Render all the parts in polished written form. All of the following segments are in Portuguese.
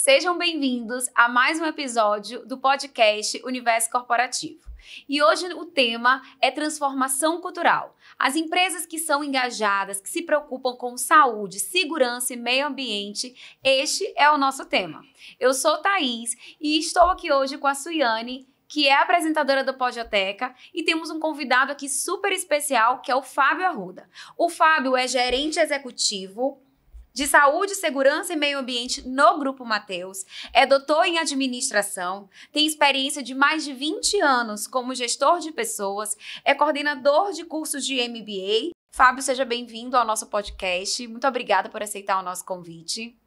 Sejam bem-vindos a mais um episódio do podcast Universo Corporativo. E hoje o tema é transformação cultural. As empresas que são engajadas, que se preocupam com saúde, segurança e meio ambiente, este é o nosso tema. Eu sou Thaís e estou aqui hoje com a Suiane, que é apresentadora do Podioteca, e temos um convidado aqui super especial, que é o Fábio Arruda. O Fábio é gerente executivo de Saúde, Segurança e Meio Ambiente no Grupo Mateus, é doutor em administração, tem experiência de mais de 20 anos como gestor de pessoas, é coordenador de cursos de MBA. Fábio, seja bem-vindo ao nosso podcast. Muito obrigada por aceitar o nosso convite.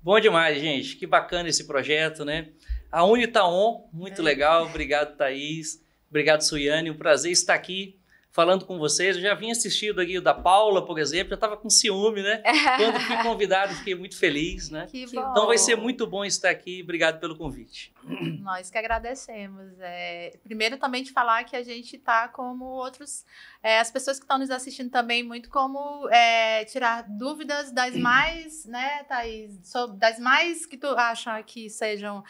Bom demais, gente. Que bacana esse projeto, né? A Uni tá on, muito legal. Obrigado, Thaís. Obrigado, Suiane. Um prazer estar aqui falando com vocês. Eu já vim assistindo aqui o da Paula, por exemplo, já estava com ciúme, né? Quando fui convidado, fiquei muito feliz, né? Que bom. Então vai ser muito bom estar aqui. Obrigado pelo convite. Nós que agradecemos. Primeiro também de falar que a gente está como outros, as pessoas que estão nos assistindo também, muito como tirar dúvidas das mais, né, Thaís, das mais que tu acha que sejam,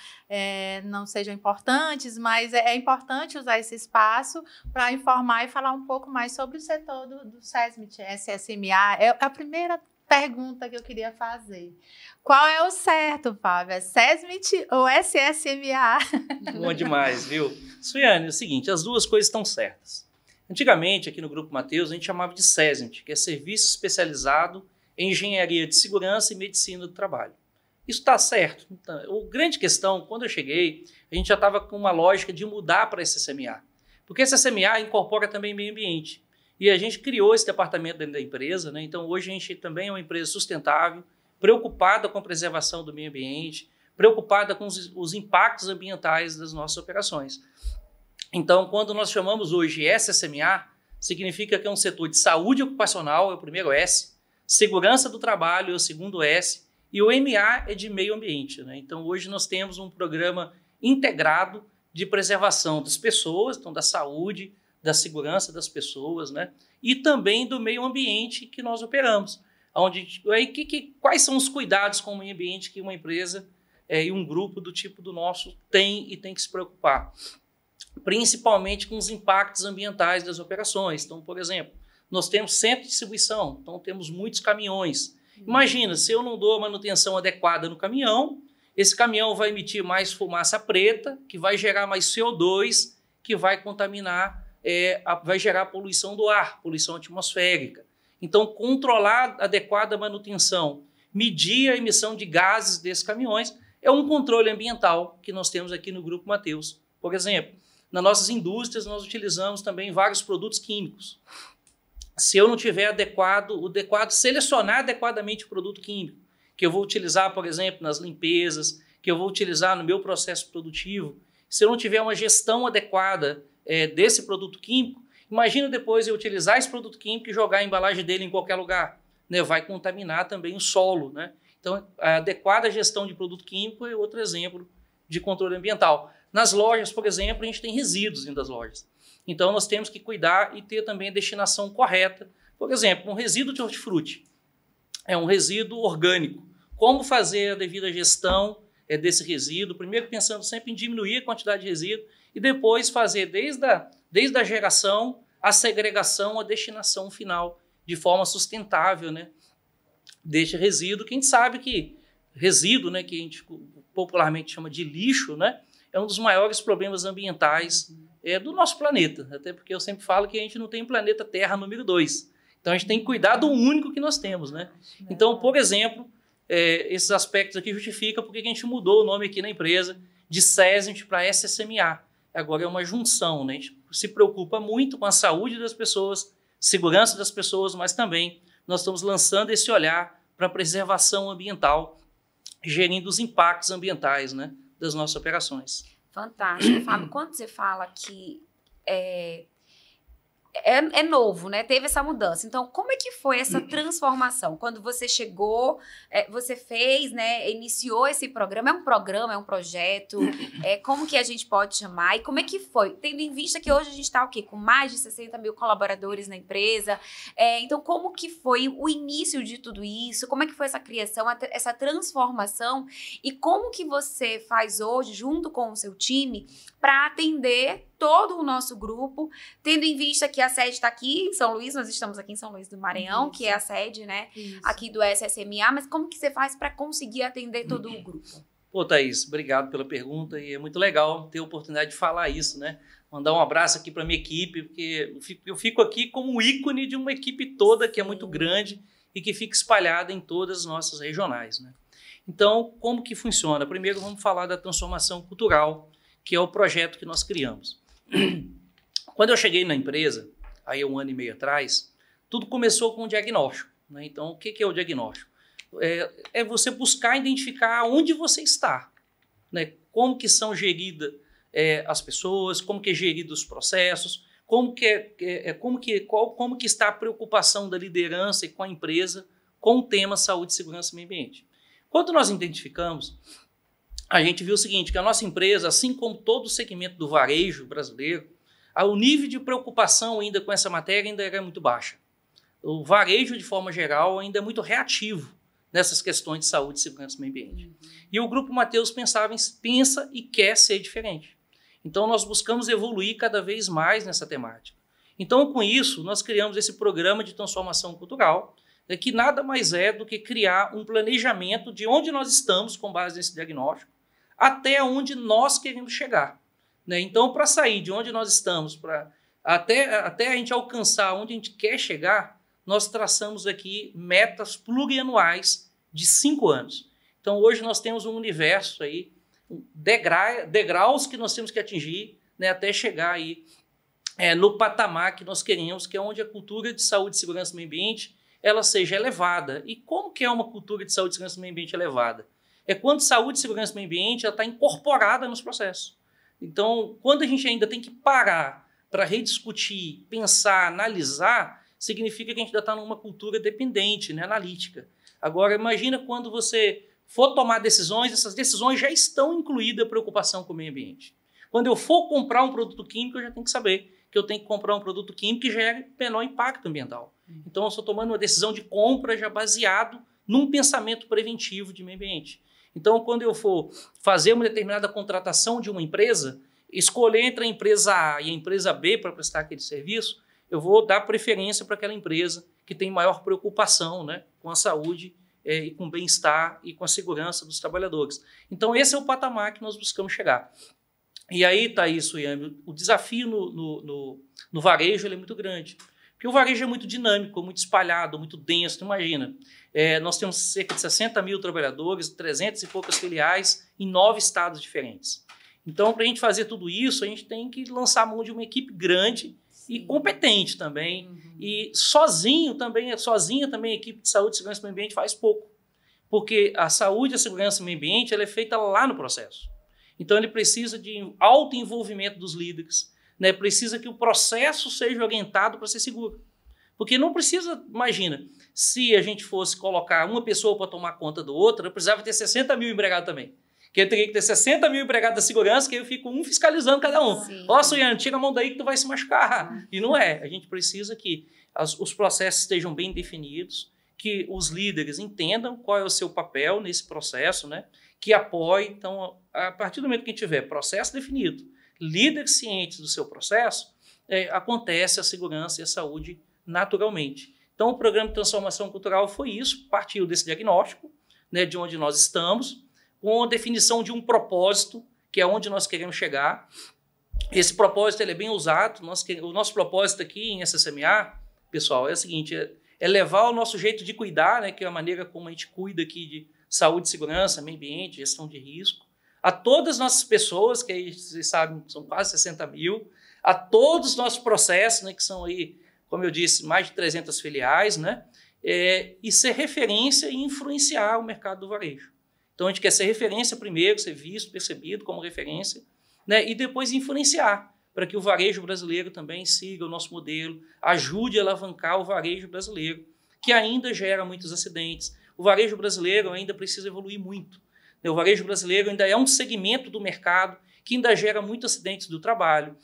não sejam importantes, mas é importante usar esse espaço para informar e falar um pouco mais sobre o setor do SESMIT, SSMA. É a primeira pergunta que eu queria fazer. Qual é o certo, Fábio? É SESMIT ou SSMA? Bom demais, viu? Suiane, é o seguinte, as duas coisas estão certas. Antigamente, aqui no Grupo Mateus, a gente chamava de SESMIT, que é Serviço Especializado em Engenharia de Segurança e Medicina do Trabalho. Isso está certo. Então, a grande questão, quando eu cheguei, a gente já estava com uma lógica de mudar para SSMA, porque SSMA incorpora também meio ambiente. E a gente criou esse departamento dentro da empresa, né? Então hoje a gente também é uma empresa sustentável, preocupada com a preservação do meio ambiente, preocupada com os impactos ambientais das nossas operações. Então, quando nós chamamos hoje SSMA, significa que é um setor de saúde ocupacional, é o primeiro S, segurança do trabalho é o segundo S, e o MA é de meio ambiente, né? Então hoje nós temos um programa integrado de preservação das pessoas, então da saúde, da segurança das pessoas, né? E também do meio ambiente que nós operamos. Quais são os cuidados com o meio ambiente que uma empresa e um grupo do tipo do nosso tem e tem que se preocupar? Principalmente com os impactos ambientais das operações. Então, por exemplo, nós temos centro de distribuição, então temos muitos caminhões. Imagina, se eu não dou a manutenção adequada no caminhão, esse caminhão vai emitir mais fumaça preta, que vai gerar mais CO2, que vai contaminar, vai gerar poluição do ar, poluição atmosférica. Então, controlar a adequada manutenção, medir a emissão de gases desses caminhões, é um controle ambiental que nós temos aqui no Grupo Mateus. Por exemplo, nas nossas indústrias, nós utilizamos também vários produtos químicos. Se eu não tiver selecionar adequadamente o produto químico, que eu vou utilizar, por exemplo, nas limpezas, que eu vou utilizar no meu processo produtivo, se eu não tiver uma gestão adequada desse produto químico, imagina depois eu utilizar esse produto químico e jogar a embalagem dele em qualquer lugar, né? Vai contaminar também o solo, né? Então, a adequada gestão de produto químico é outro exemplo de controle ambiental. Nas lojas, por exemplo, a gente tem resíduos dentro das lojas. Então, nós temos que cuidar e ter também a destinação correta. Por exemplo, um resíduo de hortifruti é um resíduo orgânico. Como fazer a devida gestão desse resíduo? Primeiro, pensando sempre em diminuir a quantidade de resíduo, e depois fazer desde a geração, a segregação, a destinação final, de forma sustentável, né, deste resíduo, que a gente sabe que resíduo, né, que a gente popularmente chama de lixo, né, é um dos maiores problemas ambientais do nosso planeta, até porque eu sempre falo que a gente não tem planeta Terra número 2, então a gente tem que cuidar do único que nós temos, né? Então, por exemplo, esses aspectos aqui justificam porque a gente mudou o nome aqui na empresa de SESMIT para SSMA. Agora é uma junção, né? A gente se preocupa muito com a saúde das pessoas, segurança das pessoas, mas também nós estamos lançando esse olhar para a preservação ambiental, gerindo os impactos ambientais, né, das nossas operações. Fantástico, Fábio. Quando você fala que é novo, né? Teve essa mudança. Então, como é que foi essa transformação? Quando você chegou, você fez, né? Iniciou esse programa. É um projeto? Como que a gente pode chamar? E como é que foi? Tendo em vista que hoje a gente está o quê? Com mais de 60 mil colaboradores na empresa. Então, como que foi o início de tudo isso? Como é que foi essa criação, essa transformação? E como que você faz hoje, junto com o seu time, para atender todo o nosso grupo, tendo em vista que a sede está aqui em São Luís, nós estamos aqui em São Luís do Maranhão, que é a sede, né, aqui do SSMA, mas como que você faz para conseguir atender todo o grupo? Pô, Thaís, obrigado pela pergunta e é muito legal ter a oportunidade de falar isso, né? Mandar um abraço aqui para minha equipe, porque eu fico aqui como um ícone de uma equipe toda que é muito grande e que fica espalhada em todas as nossas regionais, né? Então, como que funciona? Primeiro, vamos falar da transformação cultural, que é o projeto que nós criamos. Quando eu cheguei na empresa, aí 1 ano e meio atrás, tudo começou com um diagnóstico, né? Então, o que é o diagnóstico? É você buscar identificar onde você está, né? Como que são geridas as pessoas, como que é geridos os processos, como que está a preocupação da liderança e com a empresa com o tema saúde, segurança e meio ambiente. Quando nós identificamos, a gente viu o seguinte, que a nossa empresa, assim como todo o segmento do varejo brasileiro, o nível de preocupação ainda com essa matéria ainda era muito baixa. O varejo, de forma geral, ainda é muito reativo nessas questões de saúde, segurança e meio ambiente. E o Grupo Mateus pensa e quer ser diferente. Então, nós buscamos evoluir cada vez mais nessa temática. Então, com isso, nós criamos esse programa de transformação cultural, que nada mais é do que criar um planejamento de onde nós estamos, com base nesse diagnóstico, até onde nós queremos chegar, né? Então, para sair de onde nós estamos, até a gente alcançar onde a gente quer chegar, nós traçamos aqui metas plurianuais de 5 anos. Então, hoje nós temos um universo aí, degraus que nós temos que atingir, né, até chegar aí no patamar que nós queremos, que é onde a cultura de saúde, segurança e meio ambiente ela seja elevada. E como que é uma cultura de saúde, segurança e meio ambiente elevada? É quando saúde, segurança e meio ambiente está incorporada nos processos. Então, quando a gente ainda tem que parar para rediscutir, pensar, analisar, significa que a gente ainda está numa cultura dependente, né, analítica. Agora, imagina quando você for tomar decisões, essas decisões já estão incluídas a preocupação com o meio ambiente. Quando eu for comprar um produto químico, eu já tenho que saber que eu tenho que comprar um produto químico que gere menor impacto ambiental. Então, eu estou tomando uma decisão de compra já baseado num pensamento preventivo de meio ambiente. Então, quando eu for fazer uma determinada contratação de uma empresa, escolher entre a empresa A e a empresa B para prestar aquele serviço, eu vou dar preferência para aquela empresa que tem maior preocupação, né, com a saúde e com o bem-estar e com a segurança dos trabalhadores. Então, esse é o patamar que nós buscamos chegar. E aí, Thaís, Suiane, o desafio no varejo ele é muito grande. Porque o varejo é muito dinâmico, muito espalhado, muito denso. Imagina, nós temos cerca de 60 mil trabalhadores, 300 e poucas filiais em 9 estados diferentes. Então, para a gente fazer tudo isso, a gente tem que lançar a mão de uma equipe grande e competente também. E sozinha também a equipe de saúde, segurança e meio ambiente faz pouco. Porque a saúde, a segurança e meio ambiente ela é feita lá no processo. Então, ele precisa de alto envolvimento dos líderes, né? Precisa que o processo seja orientado para ser seguro. Porque não precisa, imagina, se a gente fosse colocar uma pessoa para tomar conta do outro, eu precisava ter 60 mil empregados também. Que eu teria que ter 60 mil empregados da segurança, que eu fico um fiscalizando cada um. Ó, Suiane, tira a mão daí que tu vai se machucar. E não é. A gente precisa que os processos estejam bem definidos, que os líderes entendam qual é o seu papel nesse processo, né? Que apoie. Então, a partir do momento que tiver processo definido, líderes cientes do seu processo, acontece a segurança e a saúde naturalmente. Então, o programa de transformação cultural foi isso, partiu desse diagnóstico, né, de onde nós estamos, com a definição de um propósito, que é onde nós queremos chegar. Esse propósito ele é bem usado. O nosso propósito aqui em SSMA, pessoal, é o seguinte, é levar o nosso jeito de cuidar, né, que é a maneira como a gente cuida aqui de saúde, segurança, meio ambiente, gestão de risco, a todas as nossas pessoas, que aí vocês sabem, são quase 60 mil, a todos os nossos processos, né, que são aí, como eu disse, mais de 300 filiais, né, e ser referência e influenciar o mercado do varejo. Então, a gente quer ser referência primeiro, ser visto, percebido como referência, né, e depois influenciar. para que o varejo brasileiro também siga o nosso modelo, ajude a alavancar o varejo brasileiro, que ainda gera muitos acidentes. O varejo brasileiro ainda precisa evoluir muito. O varejo brasileiro ainda é um segmento do mercado que ainda gera muitos acidentes do trabalho,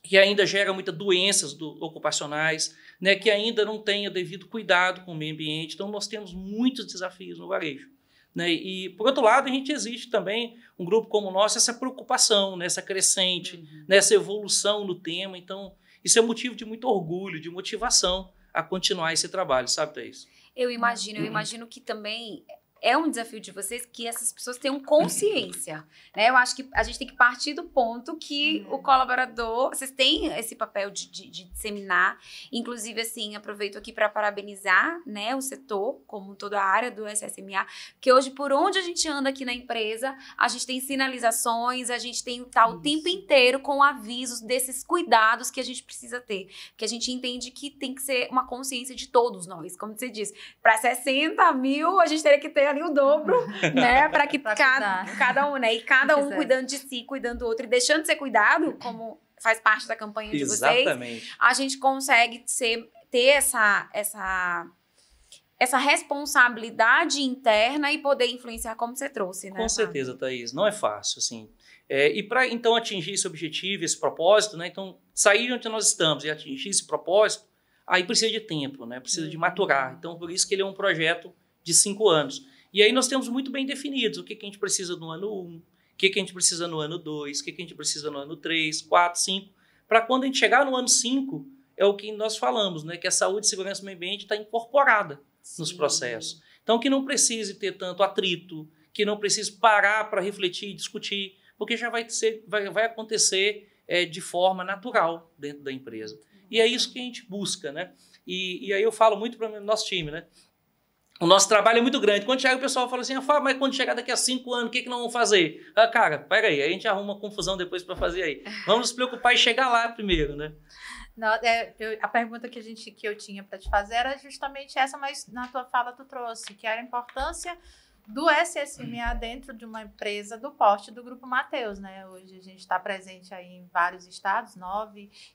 que ainda gera muitas doenças ocupacionais, né, que ainda não tem o devido cuidado com o meio ambiente. Então, nós temos muitos desafios no varejo. Né? E, por outro lado, a gente existe também, um grupo como o nosso, essa preocupação, né, essa crescente, nessa evolução no tema. Então, isso é motivo de muito orgulho, de motivação a continuar esse trabalho, sabe, Thaís? Eu imagino que também é um desafio de vocês que essas pessoas tenham consciência, né? Eu acho que a gente tem que partir do ponto que o colaborador, vocês têm esse papel de disseminar, inclusive, assim, aproveito aqui para parabenizar, né, o setor, como toda a área do SSMA, que hoje, por onde a gente anda aqui na empresa, a gente tem sinalizações, a gente tem o tempo inteiro com avisos desses cuidados que a gente precisa ter, que a gente entende que tem que ser uma consciência de todos nós, como você disse, para 60 mil a gente teria que ter ali o dobro, né? Para que cada um, né? E cada um cuidando de si, cuidando do outro e deixando de ser cuidado, como faz parte da campanha de vocês. Exatamente. A gente consegue ter essa responsabilidade interna e poder influenciar como você trouxe, né? Com certeza, Thaís. Não é fácil, assim. E para, então, atingir esse objetivo, esse propósito, né? Então, sair onde nós estamos e atingir esse propósito, aí precisa de tempo, né? Precisa de maturar. Então, por isso que ele é um projeto de 5 anos. E aí nós temos muito bem definidos o que a gente precisa no ano 1, o que a gente precisa no ano 2, o que a gente precisa no ano 3, 4, 5, para quando a gente chegar no ano 5, é o que nós falamos, né? Que a saúde, segurança e meio ambiente está incorporada nos processos. Então, que não precise ter tanto atrito, que não precise parar para refletir e discutir, porque já vai acontecer de forma natural dentro da empresa. E é isso que a gente busca, né? E aí eu falo muito para o nosso time, né? O nosso trabalho é muito grande. Quando chega o pessoal fala assim, mas quando chegar daqui a 5 anos, o que nós vamos fazer? Cara, peraí, a gente arruma confusão depois para fazer aí. Vamos nos preocupar em chegar lá primeiro, né? Não, a pergunta que eu tinha para te fazer era justamente essa, mas na tua fala tu trouxe, que era a importância do SSMA dentro de uma empresa do porte do Grupo Mateus, né? Hoje a gente está presente aí em vários estados,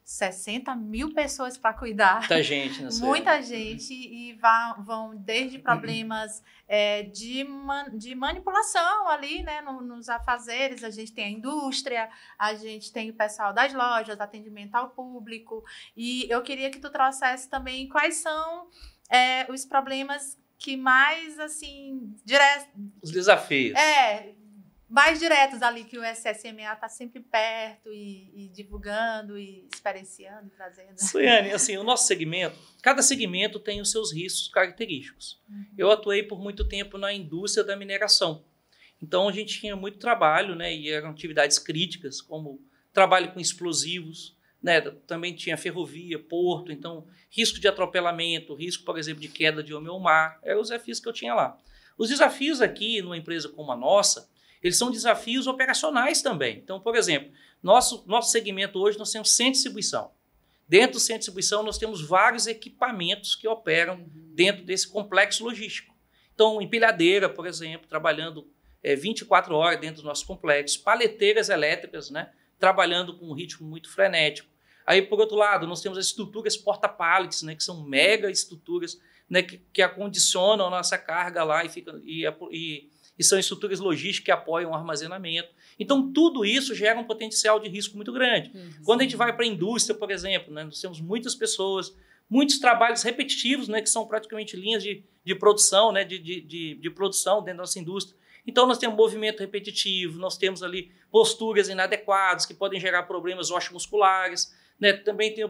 60 mil pessoas para cuidar. Muita gente, né? Muita gente, e vão desde problemas de manipulação ali, né? Nos afazeres, a gente tem a indústria, a gente tem o pessoal das lojas, atendimento ao público, e eu queria que tu trouxesse também quais são os problemas que mais, assim, os desafios. Mais diretos ali, que o SSMA está sempre perto e divulgando e experienciando, trazendo. Suiane, assim, o nosso segmento, cada segmento tem os seus riscos característicos. Eu atuei por muito tempo na indústria da mineração. Então, a gente tinha muito trabalho, né, e eram atividades críticas, como trabalho com explosivos, né, também tinha ferrovia, porto, então risco de atropelamento, risco, por exemplo, de queda de homem ao mar, eram os desafios que eu tinha lá. Os desafios aqui, numa empresa como a nossa, eles são desafios operacionais também. Então, por exemplo, nosso segmento hoje, nós temos centro de distribuição. Dentro do centro de distribuição, nós temos vários equipamentos que operam dentro desse complexo logístico. Então, empilhadeira, por exemplo, trabalhando 24 horas dentro do nosso complexo, paleteiras elétricas, né, trabalhando com um ritmo muito frenético. Aí, por outro lado, nós temos as estruturas porta-pallets, né, que são mega estruturas, né, que acondicionam a nossa carga lá e são estruturas logísticas que apoiam o armazenamento. Então, tudo isso gera um potencial de risco muito grande. Quando a gente vai para a indústria, por exemplo, né, nós temos muitas pessoas, muitos trabalhos repetitivos, né, que são praticamente linhas de produção, né, de produção dentro da nossa indústria. Então, nós temos movimento repetitivo, nós temos ali posturas inadequadas que podem gerar problemas osteomusculares, né? Também tem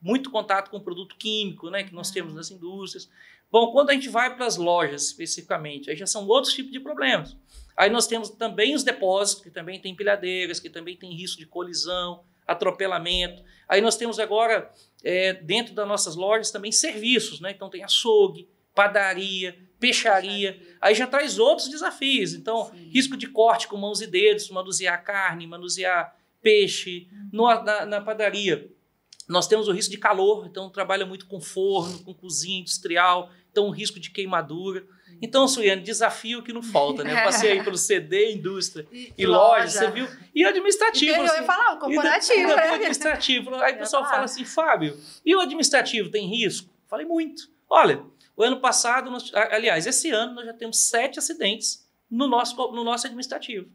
muito contato com o produto químico, né, que nós temos nas indústrias. Bom, quando a gente vai para as lojas, especificamente, aí já são outros tipos de problemas. Aí nós temos também os depósitos, que também tem empilhadeiras, que também tem risco de colisão, atropelamento. Aí nós temos agora, dentro das nossas lojas, também serviços, né? Então tem açougue, padaria, peixaria. Aí já traz outros desafios. Então, risco de corte com mãos e dedos, manusear carne, manusear peixe. Na padaria, nós temos o risco de calor, então trabalha muito com forno, com cozinha industrial. então risco de queimadura. Então, Suiane, desafio que não falta, né? Eu passei aí pelo CD, indústria e loja, você viu? E administrativo. Eu ia falar, o corporativo. Administrativo. Aí o pessoal fala assim, Fábio, e o administrativo tem risco? Falei, muito. Olha, o ano passado, aliás, esse ano nós já temos 7 acidentes no nosso administrativo.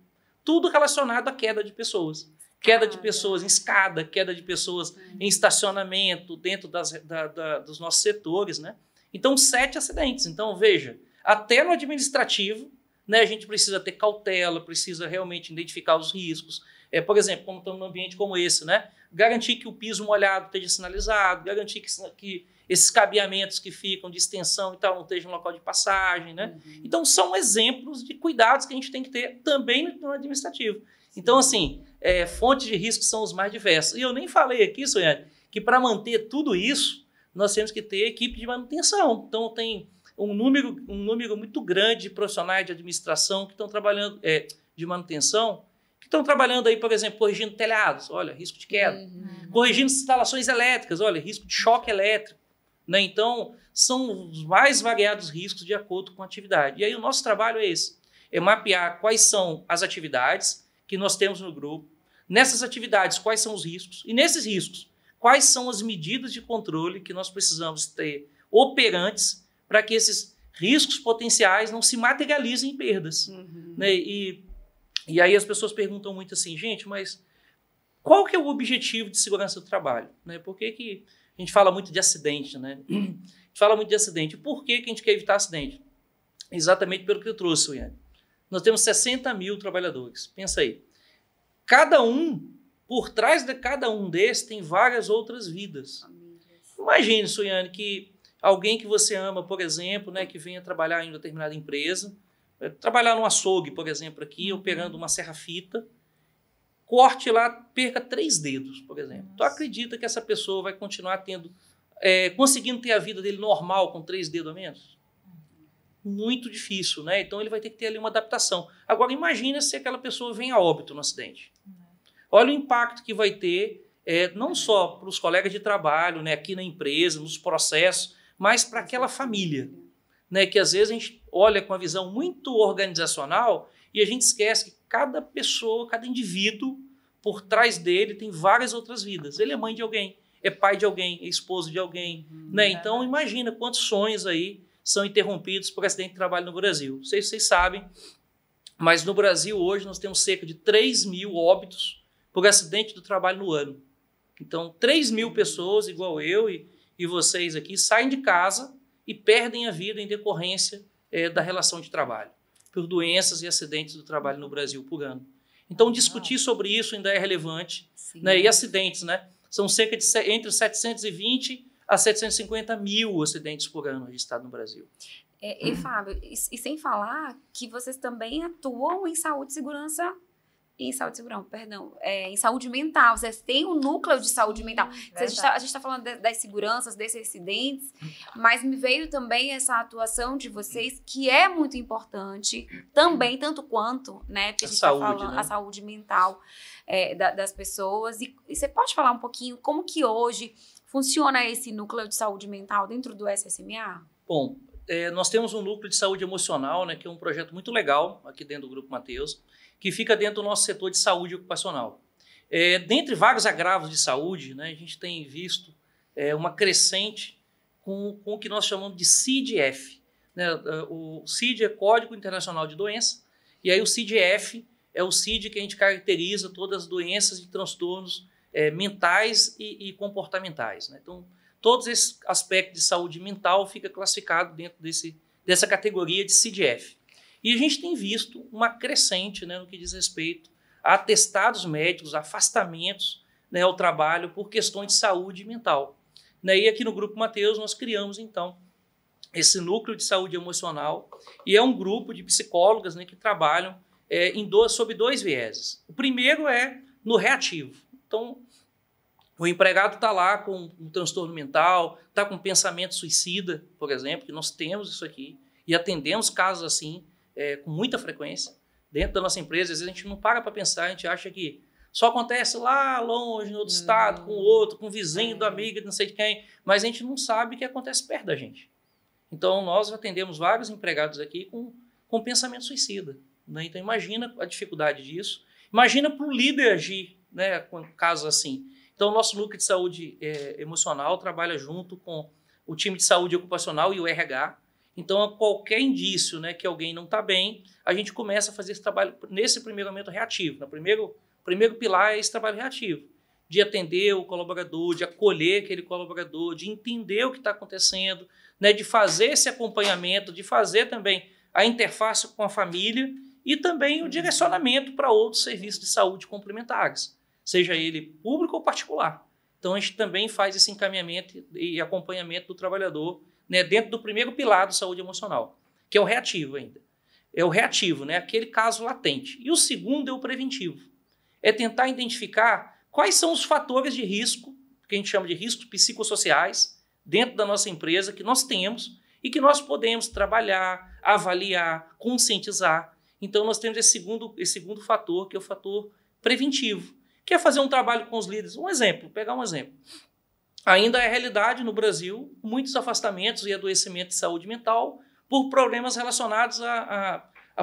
Tudo relacionado à queda de pessoas. Queda de pessoas em escada, queda de pessoas em estacionamento, dentro dos nossos setores, né? Então, 7 acidentes. Então, veja, até no administrativo, né, a gente precisa ter cautela, precisa realmente identificar os riscos. Por exemplo, como estamos num ambiente como esse, né? Garantir que o piso molhado esteja sinalizado, garantir que esses cabeamentos que ficam de extensão e tal não estejam no local de passagem, né? Então, são exemplos de cuidados que a gente tem que ter também no administrativo. Então, assim, fontes de risco são os mais diversos. E eu nem falei aqui, Suiane, que para manter tudo isso, nós temos que ter equipe de manutenção. Então, tem um número muito grande de profissionais de administração que estão trabalhando, de manutenção, que estão trabalhando aí, por exemplo, corrigindo telhados, olha, risco de queda. Corrigindo instalações elétricas, olha, risco de choque elétrico. Né? Então, são os mais variados riscos de acordo com a atividade. E aí o nosso trabalho é esse, é mapear quais são as atividades que nós temos no grupo, nessas atividades quais são os riscos, e nesses riscos, quais são as medidas de controle que nós precisamos ter operantes para que esses riscos potenciais não se materializem em perdas. Né? E aí as pessoas perguntam muito assim, gente, mas qual que é o objetivo de segurança do trabalho? Né? Por que a gente fala muito de acidente? Né? A gente fala muito de acidente. Por que a gente quer evitar acidente? Exatamente pelo que eu trouxe, Suiane. Nós temos 60 mil trabalhadores. Pensa aí. Por trás de cada um desses, tem várias outras vidas. Imagine, Suiane, que alguém que você ama, por exemplo, né, que venha trabalhar em determinada empresa, trabalhar num açougue, por exemplo, aqui, operando uma serra-fita, corte lá, perca 3 dedos, por exemplo. Tu acredita que essa pessoa vai continuar conseguindo ter a vida dele normal com 3 dedos a menos? Muito difícil, né? Então ele vai ter que ter ali uma adaptação. Agora, imagina se aquela pessoa vem a óbito no acidente. Olha o impacto que vai ter, não só para os colegas de trabalho, né, aqui na empresa, nos processos, mas para aquela família, né, que às vezes a gente olha com a visão muito organizacional e a gente esquece que cada pessoa, cada indivíduo, por trás dele tem várias outras vidas. Ele é mãe de alguém, é pai de alguém, é esposo de alguém. Né? Então, imagina quantos sonhos aí são interrompidos por acidente de trabalho no Brasil. Não sei se vocês sabem, mas no Brasil hoje nós temos cerca de 3 mil óbitos por acidente do trabalho no ano. Então, 3 mil pessoas, igual eu e vocês aqui, saem de casa e perdem a vida em decorrência da relação de trabalho, por doenças e acidentes do trabalho no Brasil por ano. Então, discutir sobre isso ainda é relevante. Né? E acidentes, né? São cerca de entre 720 a 750 mil acidentes por ano registrados no Brasil. E Fábio, e sem falar que vocês também atuam em saúde e segurança, em saúde mental. Vocês têm um núcleo de saúde mental. A gente está falando das seguranças, desses acidentes, mas me veio também essa atuação de vocês, que é muito importante, também, tanto quanto, né? Porque a gente está falando, né? A saúde mental das pessoas. E você pode falar um pouquinho como que hoje funciona esse núcleo de saúde mental dentro do SSMA? Bom, nós temos um núcleo de saúde emocional, né, que é um projeto muito legal aqui dentro do Grupo Mateus, que fica dentro do nosso setor de saúde ocupacional. Dentre vários agravos de saúde, né, a gente tem visto uma crescente com o que nós chamamos de CID-F. Né? O CID é Código Internacional de Doença, e aí o CID-F é o CID que a gente caracteriza todas as doenças e transtornos mentais e comportamentais. Né? Então, todos esses aspectos de saúde mental fica classificado dentro dessa categoria de CID-F. E a gente tem visto uma crescente, né, no que diz respeito a atestados médicos, afastamentos, né, ao trabalho por questões de saúde mental. Né? E aqui no Grupo Mateus nós criamos, então, esse núcleo de saúde emocional, e é um grupo de psicólogas, né, que trabalham sob 2 vieses. O primeiro é no reativo. Então, o empregado está lá com um transtorno mental, está com pensamento suicida, por exemplo, que nós temos isso aqui, e atendemos casos assim com muita frequência. Dentro da nossa empresa, às vezes a gente não para pensar, a gente acha que só acontece lá longe, em outro estado, com o outro, com o vizinho do amigo, não sei de quem, mas a gente não sabe o que acontece perto da gente. Então, nós atendemos vários empregados aqui com pensamento suicida, né? Então, imagina a dificuldade disso. Imagina para o líder agir, né, com casos assim. Então, o nosso núcleo de saúde emocional trabalha junto com o time de saúde ocupacional e o RH. Então, a qualquer indício, né, que alguém não está bem, a gente começa a fazer esse trabalho nesse primeiro momento reativo. O primeiro pilar é esse trabalho reativo, de atender o colaborador, de acolher aquele colaborador, de entender o que está acontecendo, né, de fazer esse acompanhamento, de fazer também a interface com a família e também o direcionamento para outros serviços de saúde complementares, seja ele público ou particular. Então, a gente também faz esse encaminhamento e acompanhamento do trabalhador, né, dentro do primeiro pilar da saúde emocional, que é o reativo ainda. É o reativo, né, aquele caso latente. E o segundo é o preventivo. É tentar identificar quais são os fatores de risco, que a gente chama de riscos psicossociais, dentro da nossa empresa, que nós temos e que nós podemos trabalhar, avaliar, conscientizar. Então, nós temos esse segundo fator, que é o fator preventivo, que é fazer um trabalho com os líderes. Pegar um exemplo. Ainda é realidade no Brasil muitos afastamentos e adoecimento de saúde mental por problemas relacionados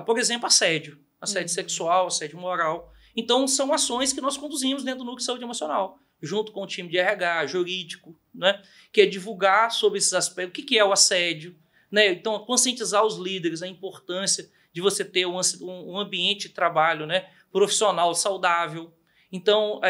por exemplo, assédio sexual, assédio moral. Então, são ações que nós conduzimos dentro do núcleo de saúde emocional, junto com o time de RH, jurídico, né, que é divulgar sobre esses aspectos, o que é o assédio, né? Então, conscientizar os líderes a importância de você ter um ambiente de trabalho, né, profissional saudável. Então,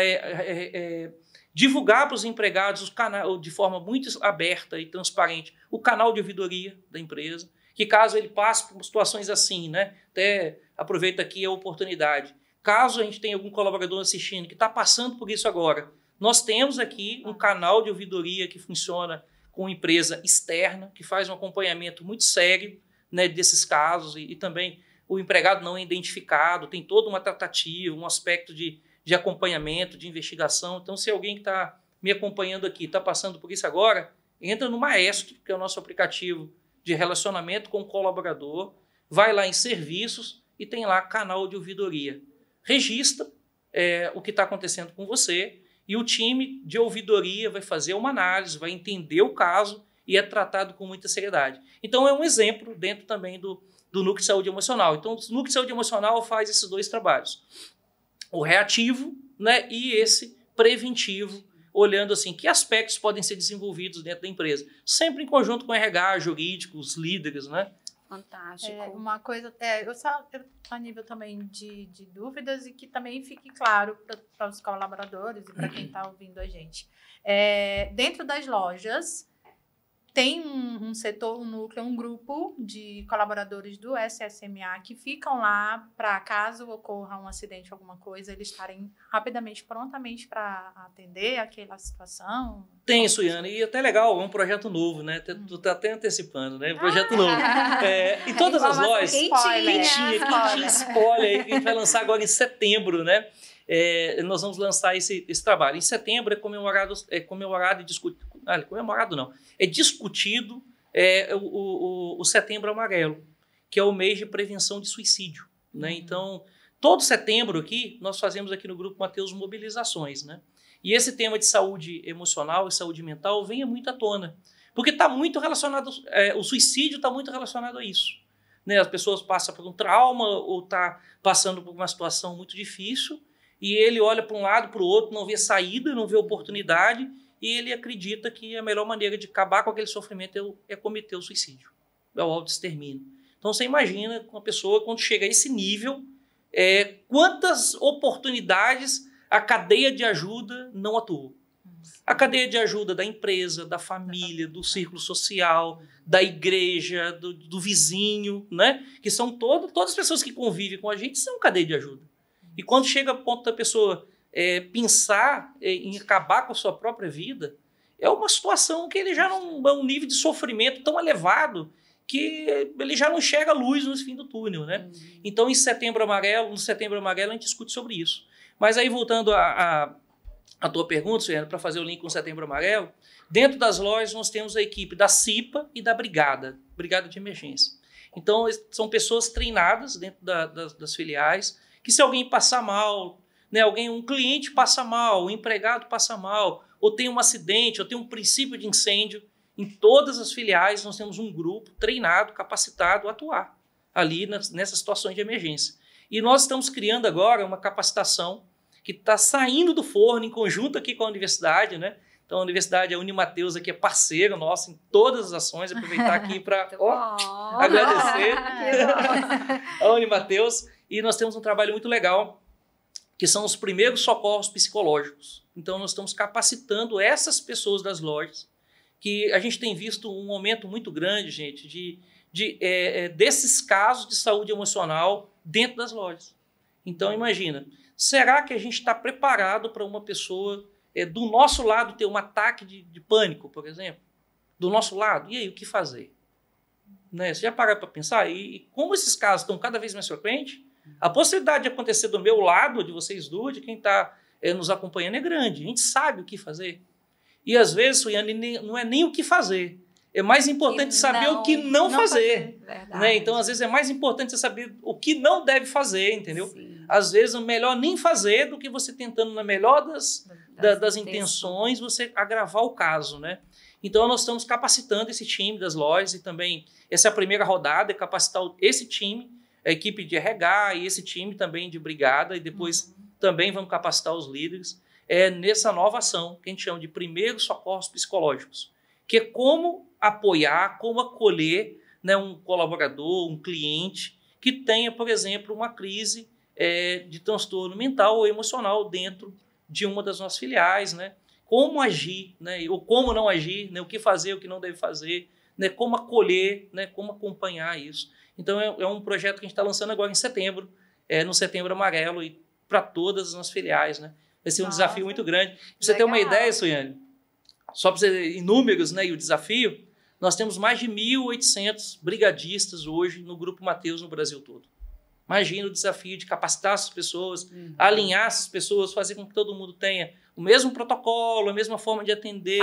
divulgar para os empregados de forma muito aberta e transparente o canal de ouvidoria da empresa, que caso ele passe por situações assim, né, até aproveito aqui a oportunidade, caso a gente tenha algum colaborador assistindo que está passando por isso agora, nós temos aqui um canal de ouvidoria que funciona com empresa externa, que faz um acompanhamento muito sério, né, desses casos e também o empregado não é identificado, tem toda uma tratativa, um aspecto de acompanhamento, de investigação. Então, se alguém que está me acompanhando aqui está passando por isso agora, entra no Maestro, que é o nosso aplicativo de relacionamento com o colaborador, vai lá em serviços e tem lá canal de ouvidoria. Registra o que está acontecendo com você e o time de ouvidoria vai fazer uma análise, vai entender o caso e é tratado com muita seriedade. Então, é um exemplo dentro também do núcleo de saúde emocional. Então, o núcleo de saúde emocional faz esses dois trabalhos. O reativo, né, e esse preventivo, olhando assim, que aspectos podem ser desenvolvidos dentro da empresa. Sempre em conjunto com o RH, jurídicos, líderes, né? Fantástico. Uma coisa, eu a nível também de dúvidas e que também fique claro para os colaboradores e para quem está ouvindo a gente. Dentro das lojas, tem um setor, um núcleo, um grupo de colaboradores do SSMA que ficam lá para, caso ocorra um acidente, alguma coisa, eles estarem rapidamente, prontamente para atender aquela situação? Tem, Suiane, e até legal, é um projeto novo, né? Tu tá até antecipando, né? Projeto novo. Em todas as lojas, quentinha, spoiler, que a gente vai lançar agora em setembro, né? Nós vamos lançar esse trabalho. Em setembro é discutido o Setembro Amarelo, que é o mês de prevenção de suicídio, né? Então, todo setembro aqui, nós fazemos aqui no Grupo Mateus mobilizações, né? E esse tema de saúde emocional e saúde mental vem muito à tona, porque está muito relacionado, o suicídio está muito relacionado a isso, né? As pessoas passam por um trauma ou está passando por uma situação muito difícil e ele olha para um lado, para o outro, não vê saída, não vê oportunidade e ele acredita que a melhor maneira de acabar com aquele sofrimento é cometer o suicídio, é o autoextermínio. Então, você imagina uma pessoa, quando chega a esse nível, quantas oportunidades a cadeia de ajuda não atuou. A cadeia de ajuda da empresa, da família, do círculo social, da igreja, do vizinho, né? Que são todas as pessoas que convivem com a gente são cadeia de ajuda. E quando chega ao ponto da pessoa pensar em acabar com a sua própria vida, é uma situação que ele já não é um nível de sofrimento tão elevado que ele já não enxerga luz no fim do túnel, né? Então, no Setembro Amarelo, a gente discute sobre isso. Mas aí, voltando à tua pergunta, Suiane, para fazer o link com o Setembro Amarelo, dentro das lojas nós temos a equipe da CIPA e da Brigada de Emergência. Então, são pessoas treinadas dentro das filiais, que se alguém passar mal, né, um cliente passa mal, um empregado passa mal, ou tem um acidente, ou tem um princípio de incêndio, em todas as filiais nós temos um grupo treinado, capacitado a atuar ali nessas situações de emergência. E nós estamos criando agora uma capacitação que está saindo do forno em conjunto aqui com a universidade, né? Então a universidade, a Unimatheus aqui é parceira nossa em todas as ações, aproveitar aqui para agradecer a Unimatheus. E nós temos um trabalho muito legal, que são os primeiros socorros psicológicos. Então nós estamos capacitando essas pessoas das lojas, que a gente tem visto um aumento muito grande, gente, desses casos de saúde emocional dentro das lojas. Então, imagina, será que a gente está preparado para uma pessoa do nosso lado ter um ataque de pânico, por exemplo? Do nosso lado? E aí, o que fazer? Né? Você já parou para pensar? E como esses casos estão cada vez mais frequentes, a possibilidade de acontecer do meu lado, de vocês duas, de quem está nos acompanhando, é grande. A gente sabe o que fazer. E, às vezes, Suiane, não é nem o que fazer. É mais importante saber o que não fazer. Né? Então, às vezes, é mais importante você saber o que não deve fazer, entendeu? Sim. Às vezes, é melhor nem fazer do que você tentando, na melhor das intenções, você agravar o caso, né? Então, nós estamos capacitando esse time das lojas e também, essa é a primeira rodada, é capacitar esse time, a equipe de RH e esse time também de brigada, e depois também vamos capacitar os líderes nessa nova ação, que a gente chama de primeiros socorros psicológicos, que é como apoiar, como acolher, né, um colaborador, um cliente que tenha, por exemplo, uma crise de transtorno mental ou emocional dentro de uma das nossas filiais, né? Como agir, né, ou como não agir, né, o que fazer, o que não deve fazer, né, como acolher, né, como acompanhar isso. Então, é um projeto que a gente está lançando agora em setembro, no Setembro Amarelo, e para todas as nossas filiais, né? Vai ser um desafio muito grande. Pra você ter uma ideia, Suiane, só para você em números, né, e o desafio, nós temos mais de 1.800 brigadistas hoje no Grupo Matheus no Brasil todo. Imagina o desafio de capacitar essas pessoas, alinhar essas pessoas, fazer com que todo mundo tenha o mesmo protocolo, a mesma forma de atender,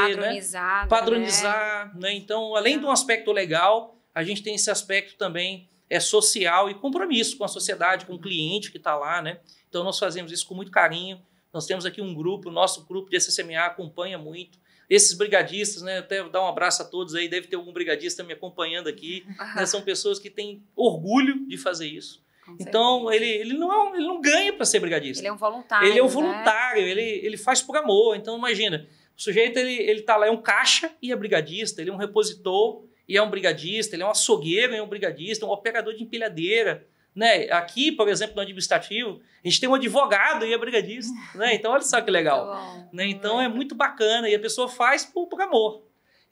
padronizar, né? Então, além de um aspecto legal, a gente tem esse aspecto também social e compromisso com a sociedade, com o cliente que está lá, né? Então, nós fazemos isso com muito carinho. Nós temos aqui um grupo, o nosso grupo de SSMA acompanha muito. Esses brigadistas, né, até dar um abraço a todos aí, deve ter algum brigadista me acompanhando aqui, né, são pessoas que têm orgulho de fazer isso. Então, ele não ganha para ser brigadista. Ele é um voluntário. Ele é um voluntário, né? ele faz por amor. Então, imagina, o sujeito ele tá lá, é um caixa e é brigadista, ele é um repositor e é um brigadista, ele é um açougueiro e é um brigadista, um operador de empilhadeira. Né? Aqui, por exemplo, no administrativo, a gente tem um advogado e é brigadista. Né? Então, olha só que legal. Né? Então, é muito bacana e a pessoa faz por amor.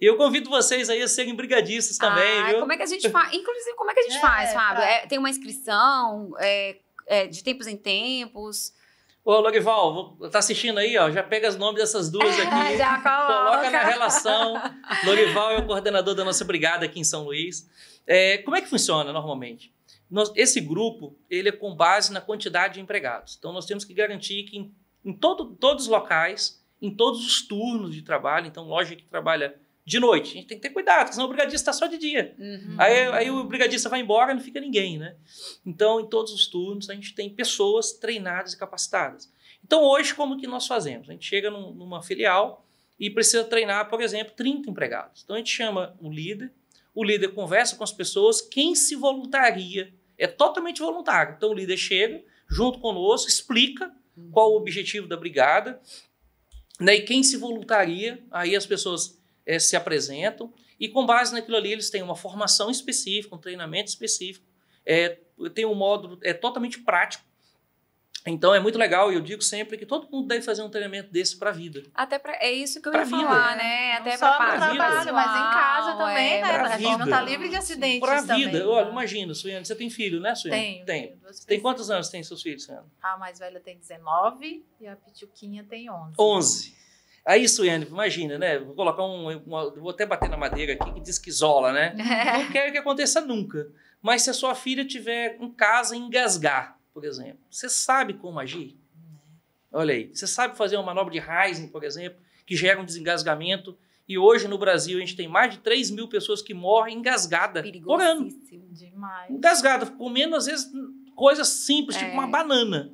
E eu convido vocês aí a serem brigadistas também, viu? Como é que a gente faz? Inclusive, como é que a gente faz, Fábio? Tem uma inscrição de tempos em tempos? Ô, Lorival, tá assistindo aí, ó? Já pega os nomes dessas duas aqui. Já coloca na relação. Lorival é o coordenador da nossa brigada aqui em São Luís. Como é que funciona normalmente? Esse grupo, ele é com base na quantidade de empregados. Então, nós temos que garantir que em todos os locais, em todos os turnos de trabalho, então, loja que trabalha de noite, a gente tem que ter cuidado, senão o brigadista está só de dia. Aí o brigadista vai embora e não fica ninguém, né? Então, em todos os turnos, a gente tem pessoas treinadas e capacitadas. Então, hoje, como que nós fazemos? A gente chega numa filial e precisa treinar, por exemplo, 30 empregados. Então, a gente chama o líder conversa com as pessoas, quem se voluntaria, é totalmente voluntário. Então, o líder chega junto conosco, explica qual o objetivo da brigada, né? E quem se voluntaria, aí as pessoas se apresentam e com base naquilo ali eles têm uma formação específica, um treinamento específico, tem um módulo totalmente prático. Então é muito legal e eu digo sempre que todo mundo deve fazer um treinamento desse para a vida. É isso que eu ia falar, né? Até para o trabalho, mas em casa também, né? A gente não tá livre de acidentes para a vida. Também, Olha, imagina, Suiane, você tem filho, né, Suiane? Tenho. Tem quantos anos tem seus filhos, Suiane? A mais velha tem 19 e a pituquinha tem 11. 11. Aí, Suiane, imagina, né? Vou colocar vou até bater na madeira aqui que diz que isola, né? Não quero que aconteça nunca. Mas se a sua filha estiver em casa e engasgar, por exemplo, você sabe como agir? Olha aí, você sabe fazer uma manobra de Heising, por exemplo, que gera um desengasgamento. E hoje no Brasil a gente tem mais de 3 mil pessoas que morrem engasgadas por ano. Demais. Engasgada, comendo às vezes coisas simples, tipo uma banana.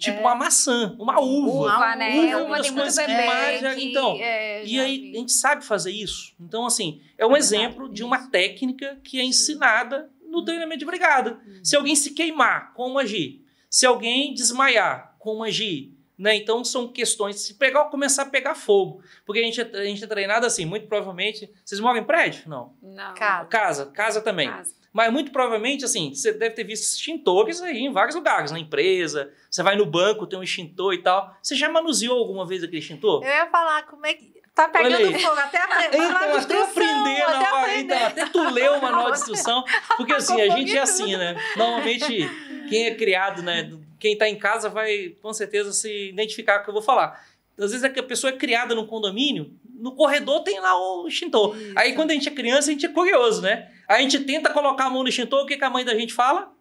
tipo uma maçã, uma uva. Uva, né? Uva, Uva tem muito coisas que bebê. mais, que, então, é, e já aí vi. a gente sabe fazer isso. Então, assim, é um exemplo de uma técnica que é ensinada no treinamento de brigada. Se alguém se queimar, como agir? Se alguém desmaiar, como agir? Né? Então, são questões, se começar a pegar fogo. Porque a gente é treinado assim, muito provavelmente... Vocês moram em prédio? Não. Não. Casa também. Casa. Mas muito provavelmente, assim, você deve ter visto extintores aí em vários lugares, na empresa, você vai no banco, tem um extintor e tal. Você já manuseou alguma vez aquele extintor? Eu ia falar como é que tá pegando Olha aí. fogo, até aprender. Então, até aprender na hora, então, até tu leu o manual de instrução, porque assim, a gente é assim, né? Normalmente, quem é criado, né? Quem tá em casa vai, com certeza, se identificar com o que eu vou falar. Às vezes a pessoa é criada num condomínio, no corredor tem lá o extintor. Isso. Aí quando a gente é criança, a gente é curioso, né? Aí a gente tenta colocar a mão no extintor, o que a mãe da gente fala?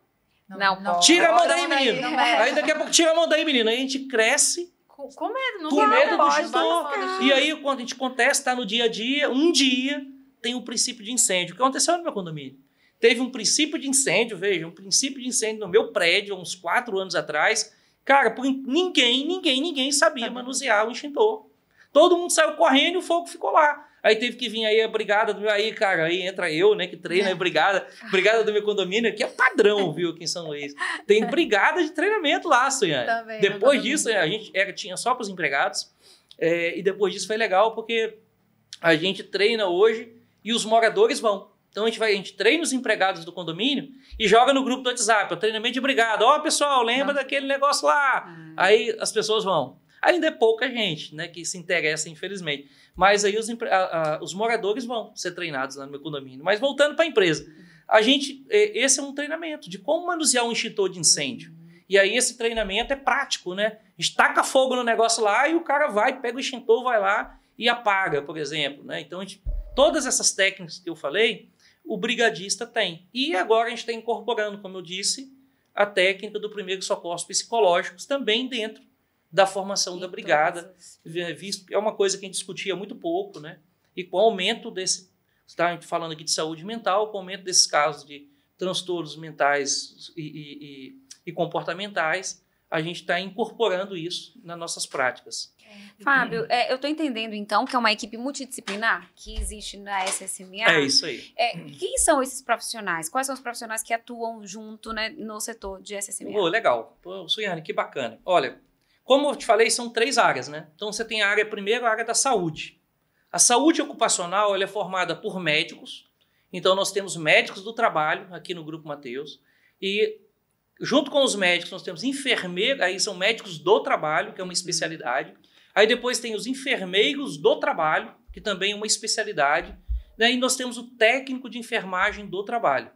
Não pode. Tira a mão Não, daí, não, menino. não mexe. Aí daqui a pouco, tira a mão daí, menino. Aí a gente cresce, Com medo, não com medo do pode, extintor. pode. E aí, quando a gente acontece, tá no dia a dia, um dia tem um princípio de incêndio. O que aconteceu no meu condomínio? Teve um princípio de incêndio, veja, um princípio de incêndio no meu prédio, uns 4 anos atrás. Cara, ninguém sabia manusear o extintor. Todo mundo saiu correndo e o fogo ficou lá. Aí teve que vir aí a brigada do meu... Aí, cara, aí entra eu, né, que treina a brigada do meu condomínio, que é padrão, viu, aqui em São Luís. Tem brigada de treinamento lá, Suiane. Também, Depois disso, a gente tinha só para os empregados. E depois disso foi legal, porque a gente treina hoje e os moradores vão. Então a gente treina os empregados do condomínio e joga no grupo do WhatsApp, o treinamento de brigada. Ó, pessoal, lembra daquele negócio lá? Aí as pessoas vão. Ainda é pouca gente, né, que se interessa, infelizmente. Mas aí os moradores vão ser treinados lá no meu condomínio. Mas voltando para a empresa, esse é um treinamento de como manusear um extintor de incêndio. E aí esse treinamento é prático, né? A gente taca fogo no negócio lá e o cara vai, pega o extintor, vai lá e apaga, por exemplo. Né? Então, todas essas técnicas que eu falei, o brigadista tem. E agora a gente está incorporando, como eu disse, a técnica do primeiro socorros psicológicos também dentro da formação da brigada. É uma coisa que a gente discutia muito pouco, né? E com o aumento desse... Está falando aqui de saúde mental, com o aumento desses casos de transtornos mentais e comportamentais, a gente está incorporando isso nas nossas práticas. Fábio, eu estou entendendo, então, que é uma equipe multidisciplinar que existe na SSMA. É isso aí. Quem são esses profissionais? Quais são os profissionais que atuam junto, né, no setor de SSMA? Legal. Suiane, que bacana. Olha, como eu te falei, são 3 áreas, né? Então, você tem primeiro a área da saúde. A saúde ocupacional ela é formada por médicos. Então, nós temos médicos do trabalho aqui no Grupo Mateus. E, junto com os médicos, nós temos enfermeiros. Aí são médicos do trabalho, que é uma especialidade. Aí depois tem os enfermeiros do trabalho, que também é uma especialidade. Daí nós temos o técnico de enfermagem do trabalho.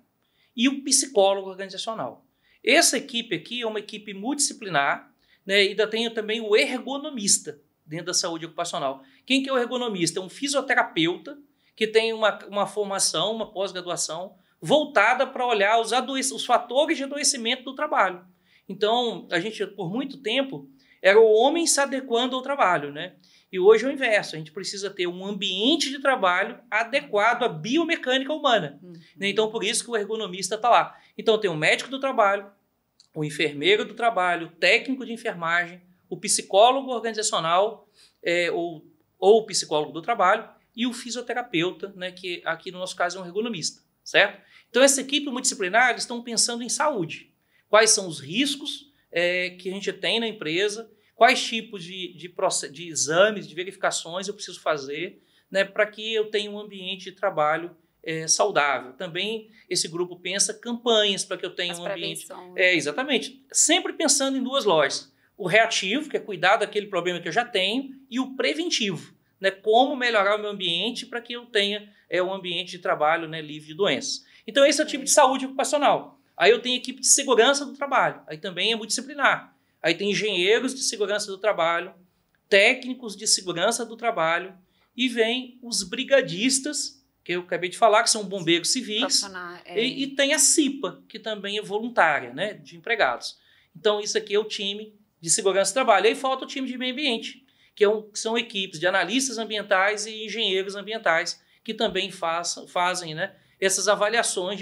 E o psicólogo organizacional. Essa equipe aqui é uma equipe multidisciplinar, né? E ainda tem também o ergonomista dentro da saúde ocupacional. Quem que é o ergonomista? É um fisioterapeuta que tem uma formação, uma pós-graduação voltada para olhar os fatores de adoecimento do trabalho. Então, a gente, por muito tempo, era o homem se adequando ao trabalho, né? E hoje é o inverso. A gente precisa ter um ambiente de trabalho adequado à biomecânica humana. Né? Então, por isso que o ergonomista está lá. Então, tem o médico do trabalho, o enfermeiro do trabalho, o técnico de enfermagem, o psicólogo organizacional ou o psicólogo do trabalho e o fisioterapeuta, né, que aqui no nosso caso é um ergonomista, certo? Então, essa equipe multidisciplinar, eles estão pensando em saúde. Quais são os riscos que a gente tem na empresa, quais tipos de exames, de verificações eu preciso fazer, né, para que eu tenha um ambiente de trabalho saudável. Também esse grupo pensa campanhas para que eu tenha um ambiente... Exatamente. Sempre pensando em 2 lojas. O reativo, que é cuidar daquele problema que eu já tenho, e o preventivo, né, como melhorar o meu ambiente para que eu tenha um ambiente de trabalho, né, livre de doenças. Então, esse é o tipo de saúde ocupacional. Aí eu tenho equipe de segurança do trabalho. Aí também é multidisciplinar. Aí tem engenheiros de segurança do trabalho, técnicos de segurança do trabalho, e vem os brigadistas, que eu acabei de falar, que são bombeiros civis, e tem a CIPA, que também é voluntária, né, de empregados. Então, isso aqui é o time de segurança do trabalho. Aí falta o time de meio ambiente, que são equipes de analistas ambientais e engenheiros ambientais, que também fazem, né, essas avaliações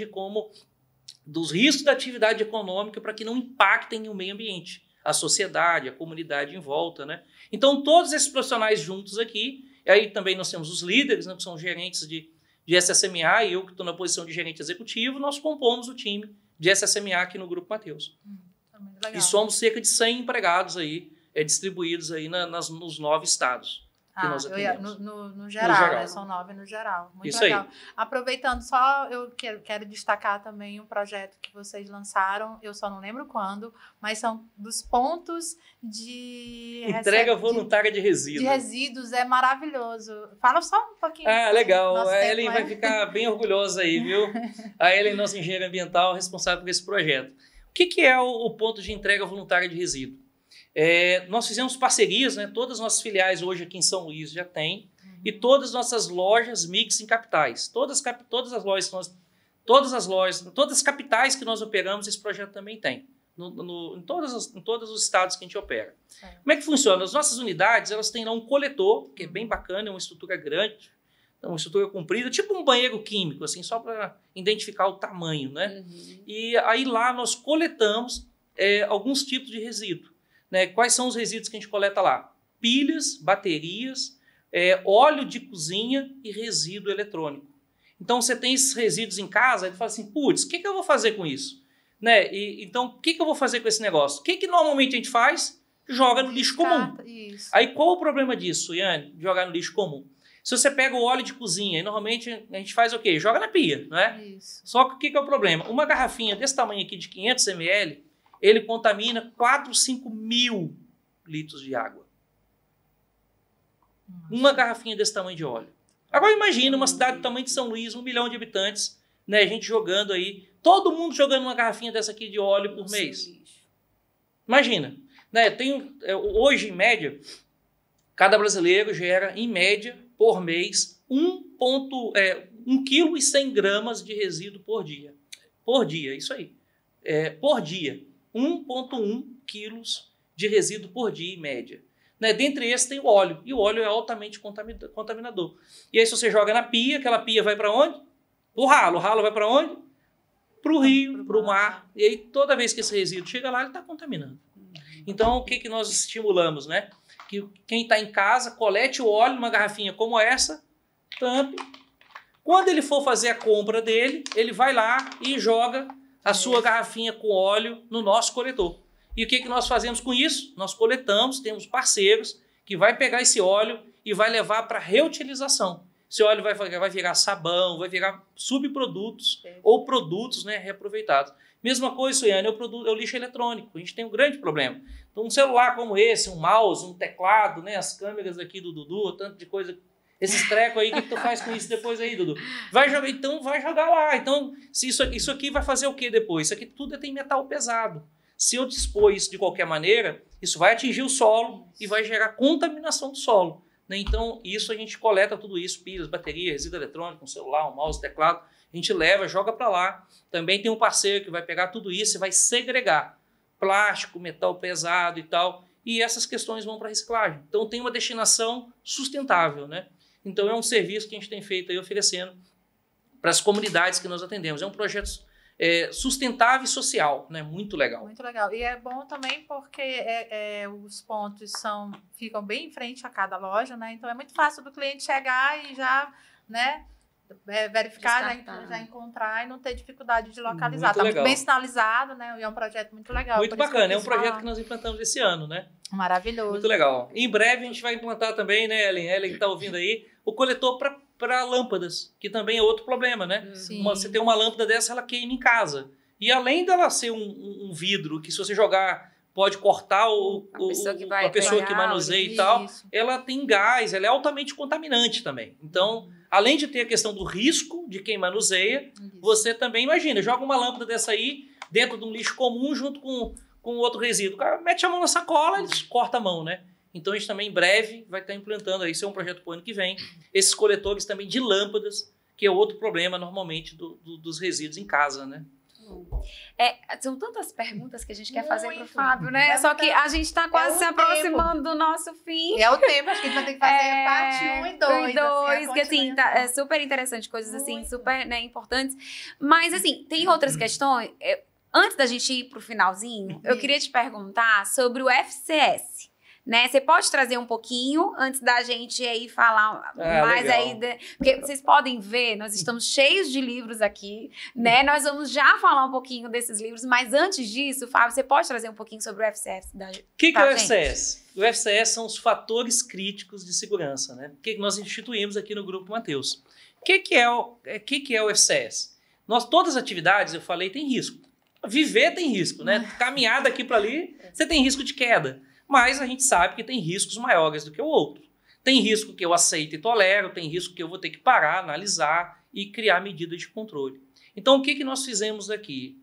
dos riscos da atividade econômica para que não impactem o meio ambiente. a sociedade, a comunidade em volta, né? Então, todos esses profissionais juntos aqui, e aí também nós temos os líderes, né, que são gerentes de SSMA, e eu que estou na posição de gerente executivo, nós compomos o time de SSMA aqui no Grupo Mateus. E somos cerca de 100 empregados aí, distribuídos aí nos 9 estados. No geral, né? São 9 no geral. Muito isso legal. Aí. Aproveitando, só eu quero destacar também um projeto que vocês lançaram, eu só não lembro quando, mas são dos pontos de... Entrega voluntária de resíduos. De resíduos, é maravilhoso. Fala só um pouquinho. Ah, legal. A Ellen vai ficar bem orgulhosa aí, viu? A Ellen, nossa engenheira ambiental, responsável por esse projeto. O que é o ponto de entrega voluntária de resíduo? Nós fizemos parcerias, né? Todas as nossas filiais hoje aqui em São Luís já tem, e todas as nossas lojas mix em capitais. Todas as capitais que nós operamos, esse projeto também tem. Em todos os estados que a gente opera. Como é que funciona? As nossas unidades, elas têm lá um coletor, que é bem bacana, é uma estrutura grande, uma estrutura comprida, tipo um banheiro químico, assim, só para identificar o tamanho, né? E aí lá nós coletamos alguns tipos de resíduo. Né? Quais são os resíduos que a gente coleta lá? Pilhas, baterias, óleo de cozinha e resíduo eletrônico. Então, você tem esses resíduos em casa, ele fala assim, putz, o que eu vou fazer com isso? Né? Então, o que eu vou fazer com esse negócio? O que normalmente a gente faz? Joga no lixo comum. Isso. Aí, qual o problema disso, Iane? De jogar no lixo comum? Se você pega o óleo de cozinha, e normalmente a gente faz o quê? Joga na pia, não é? Isso. Só que o que é o problema? Uma garrafinha desse tamanho aqui, de 500 ml, ele contamina 4, 5 mil litros de água. Uma garrafinha desse tamanho de óleo. Agora imagina uma cidade do tamanho de São Luís, 1 milhão de habitantes, né, a gente jogando aí, todo mundo jogando uma garrafinha dessa aqui de óleo por mês. Imagina. Né, hoje, em média, cada brasileiro gera, em média, por mês, 1,1 kg e 100 gramas de resíduo por dia. Por dia, isso aí. Por dia. 1,1 quilos de resíduo por dia, em média. Né? Dentre esses tem o óleo, e o óleo é altamente contaminador. E aí, se você joga na pia, aquela pia vai para onde? O ralo vai para onde? Para o rio, para o mar. E aí, toda vez que esse resíduo chega lá, ele está contaminando. Então, o que nós estimulamos? Né? Que quem está em casa colete o óleo numa garrafinha como essa, tampe. Quando ele for fazer a compra dele, ele vai lá e joga a sua garrafinha com óleo no nosso coletor. E o que nós fazemos com isso? Nós coletamos, temos parceiros que vai pegar esse óleo e vai levar para reutilização. Esse óleo vai virar sabão, vai virar subprodutos ou produtos, né, reaproveitados. Mesma coisa, Suiane, é o lixo eletrônico. A gente tem um grande problema. Então, um celular como esse, um mouse, um teclado, né, as câmeras aqui do Dudu, tanto de coisa... Esses trecos aí, o que tu faz com isso depois aí, Dudu? Vai jogar lá. Então, se isso aqui vai fazer o que depois? Isso aqui tudo tem metal pesado. Se eu dispor isso de qualquer maneira, isso vai atingir o solo e vai gerar contaminação do solo. Né? Então, isso a gente coleta tudo isso, pilhas, bateria, resíduo eletrônico, um celular, um mouse, teclado, a gente leva, joga para lá. Também tem um parceiro que vai pegar tudo isso e vai segregar plástico, metal pesado e tal, e essas questões vão para reciclagem. Então, tem uma destinação sustentável, né? Então, é um serviço que a gente tem feito aí, oferecendo para as comunidades que nós atendemos. É um projeto sustentável e social, né? Muito legal. Muito legal. E é bom também porque os pontos ficam bem em frente a cada loja, né? Então, é muito fácil do cliente chegar e já, né, verificar, já encontrar e não ter dificuldade de localizar. Está muito bem sinalizado, né? E é um projeto muito legal. Muito bacana. É um projeto que nós implantamos esse ano, né? Maravilhoso. Muito legal. Em breve a gente vai implantar também, né, Ellen? Ellen que está ouvindo aí, o coletor para lâmpadas, que também é outro problema, né? Você tem uma lâmpada dessa, ela queima em casa. E além dela ser um vidro, que se você jogar pode cortar a pessoa que manuseia e tal, ela tem gás, ela é altamente contaminante também. Então, além de ter a questão do risco de quem manuseia, você também, imagina, joga uma lâmpada dessa aí dentro de um lixo comum junto com outro resíduo. O cara mete a mão na sacola e corta a mão, né? Então, a gente também, em breve, vai estar implantando, isso é um projeto para o ano que vem, esses coletores também de lâmpadas, que é outro problema, normalmente, dos resíduos em casa, né? São tantas perguntas que a gente quer fazer para o Fábio, né? Só que a gente está quase se aproximando do nosso fim. É o tempo, acho que a gente vai ter que fazer parte 1 e 2. Que assim, é super interessante, coisas assim, super, né, importantes. Mas, assim, tem outras questões... Antes da gente ir para o finalzinho, eu queria te perguntar sobre o FCS. Né? Você pode trazer um pouquinho antes da gente aí falar mais legal. aí, porque vocês podem ver, nós estamos cheios de livros aqui, né? Nós vamos já falar um pouquinho desses livros, mas antes disso, Fábio, você pode trazer um pouquinho sobre o FCS? O que é o FCS? O FCS são os fatores críticos de segurança, né? Que nós instituímos aqui no Grupo Mateus. O que é o FCS? Todas as atividades, eu falei, tem risco. Viver tem risco, né? Caminhar daqui para ali, você tem risco de queda. Mas a gente sabe que tem riscos maiores do que o outro. Tem risco que eu aceito e tolero, tem risco que eu vou ter que parar, analisar e criar medidas de controle. Então, o que nós fizemos aqui?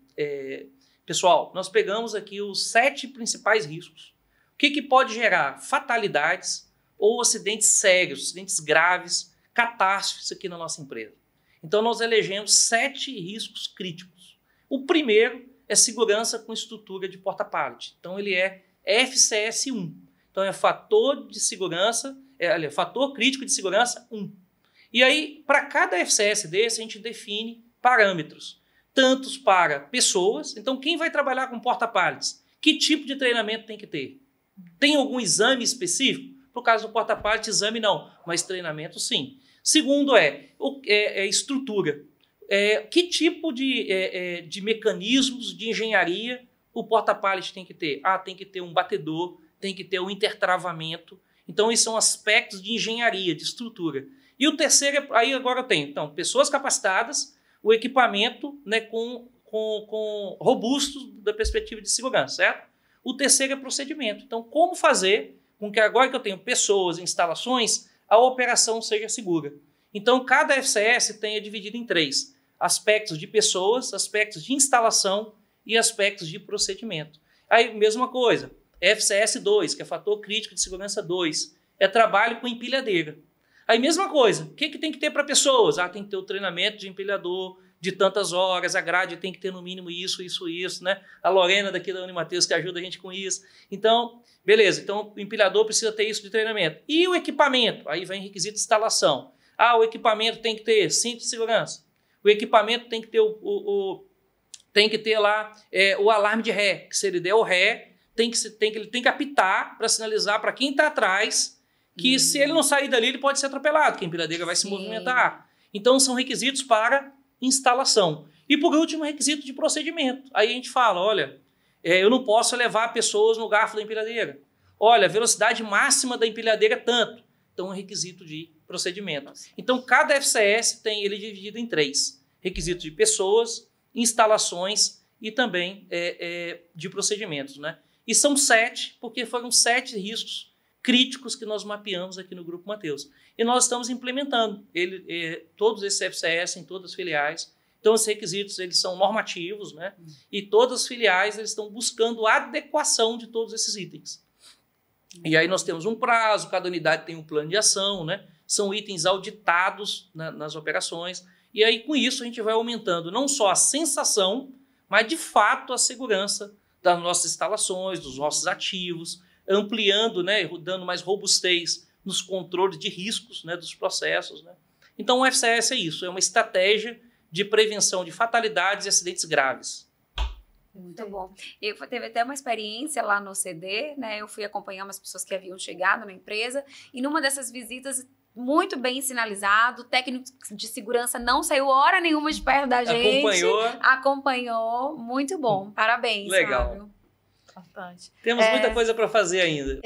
Pessoal, nós pegamos aqui os 7 principais riscos. O que pode gerar fatalidades ou acidentes sérios, acidentes graves, catástrofes aqui na nossa empresa? Então, nós elegemos 7 riscos críticos. O primeiro é segurança com estrutura de porta-pallet. Então, ele é FCS 1. Então, é fator de segurança, fator crítico de segurança 1. E aí, para cada FCS desse, a gente define parâmetros, tantos para pessoas. Então, quem vai trabalhar com porta-pallets? Que tipo de treinamento tem que ter? Tem algum exame específico? Por caso do porta-pallet, exame não, mas treinamento sim. Segundo estrutura. Que tipo de mecanismos de engenharia o porta-pallet tem que ter? Tem que ter um batedor, tem que ter um intertravamento. Então, esses são aspectos de engenharia, de estrutura. E o terceiro, aí agora eu tenho, então, pessoas capacitadas, o equipamento, né, com robustos da perspectiva de segurança, certo? O terceiro é procedimento. Então, como fazer com que agora que eu tenho pessoas, instalações, a operação seja segura? Então, cada FCS é dividido em 3. Aspectos de pessoas, aspectos de instalação e aspectos de procedimento. Aí, mesma coisa, FCS 2, que é fator crítico de segurança 2, é trabalho com empilhadeira. Aí, mesma coisa, o que tem que ter para pessoas? Tem que ter o treinamento de empilhador de tantas horas, a grade tem que ter no mínimo isso, né? A Lorena daqui da Unimateus que ajuda a gente com isso. Então, beleza, então o empilhador precisa ter isso de treinamento. E o equipamento? Aí vem requisito de instalação. O equipamento tem que ter cinto de segurança. O equipamento tem que ter tem que ter lá o alarme de ré, que se ele der o ré, ele tem que apitar para sinalizar para quem está atrás que se ele não sair dali, ele pode ser atropelado, que a empilhadeira vai se movimentar. Então, são requisitos para instalação. E, por último, requisito de procedimento. Aí a gente fala, olha, eu não posso levar pessoas no garfo da empilhadeira. Olha, a velocidade máxima da empilhadeira é tanto. Então, é um requisito de procedimento. Então, cada FCS ele é dividido em 3. Requisitos de pessoas, instalações e também de procedimentos, né? E são 7, porque foram 7 riscos críticos que nós mapeamos aqui no Grupo Mateus. E nós estamos implementando todos esses FCS em todas as filiais. Então, os requisitos eles são normativos, né? E todas as filiais eles estão buscando a adequação de todos esses itens. E aí nós temos um prazo, cada unidade tem um plano de ação, né? São itens auditados nas operações. E aí, com isso, a gente vai aumentando não só a sensação, mas, de fato, a segurança das nossas instalações, dos nossos ativos, ampliando, né, dando mais robustez nos controles de riscos, né, dos processos, né? Então, o FCS é isso, é uma estratégia de prevenção de fatalidades e acidentes graves. Muito bom. Eu teve até uma experiência lá no CD, né? Eu fui acompanhar umas pessoas que haviam chegado na empresa e numa dessas visitas, muito bem sinalizado, o técnico de segurança não saiu hora nenhuma de perto da gente. Acompanhou. Muito bom. Parabéns, legal. Fábio. Importante. Temos muita coisa para fazer ainda.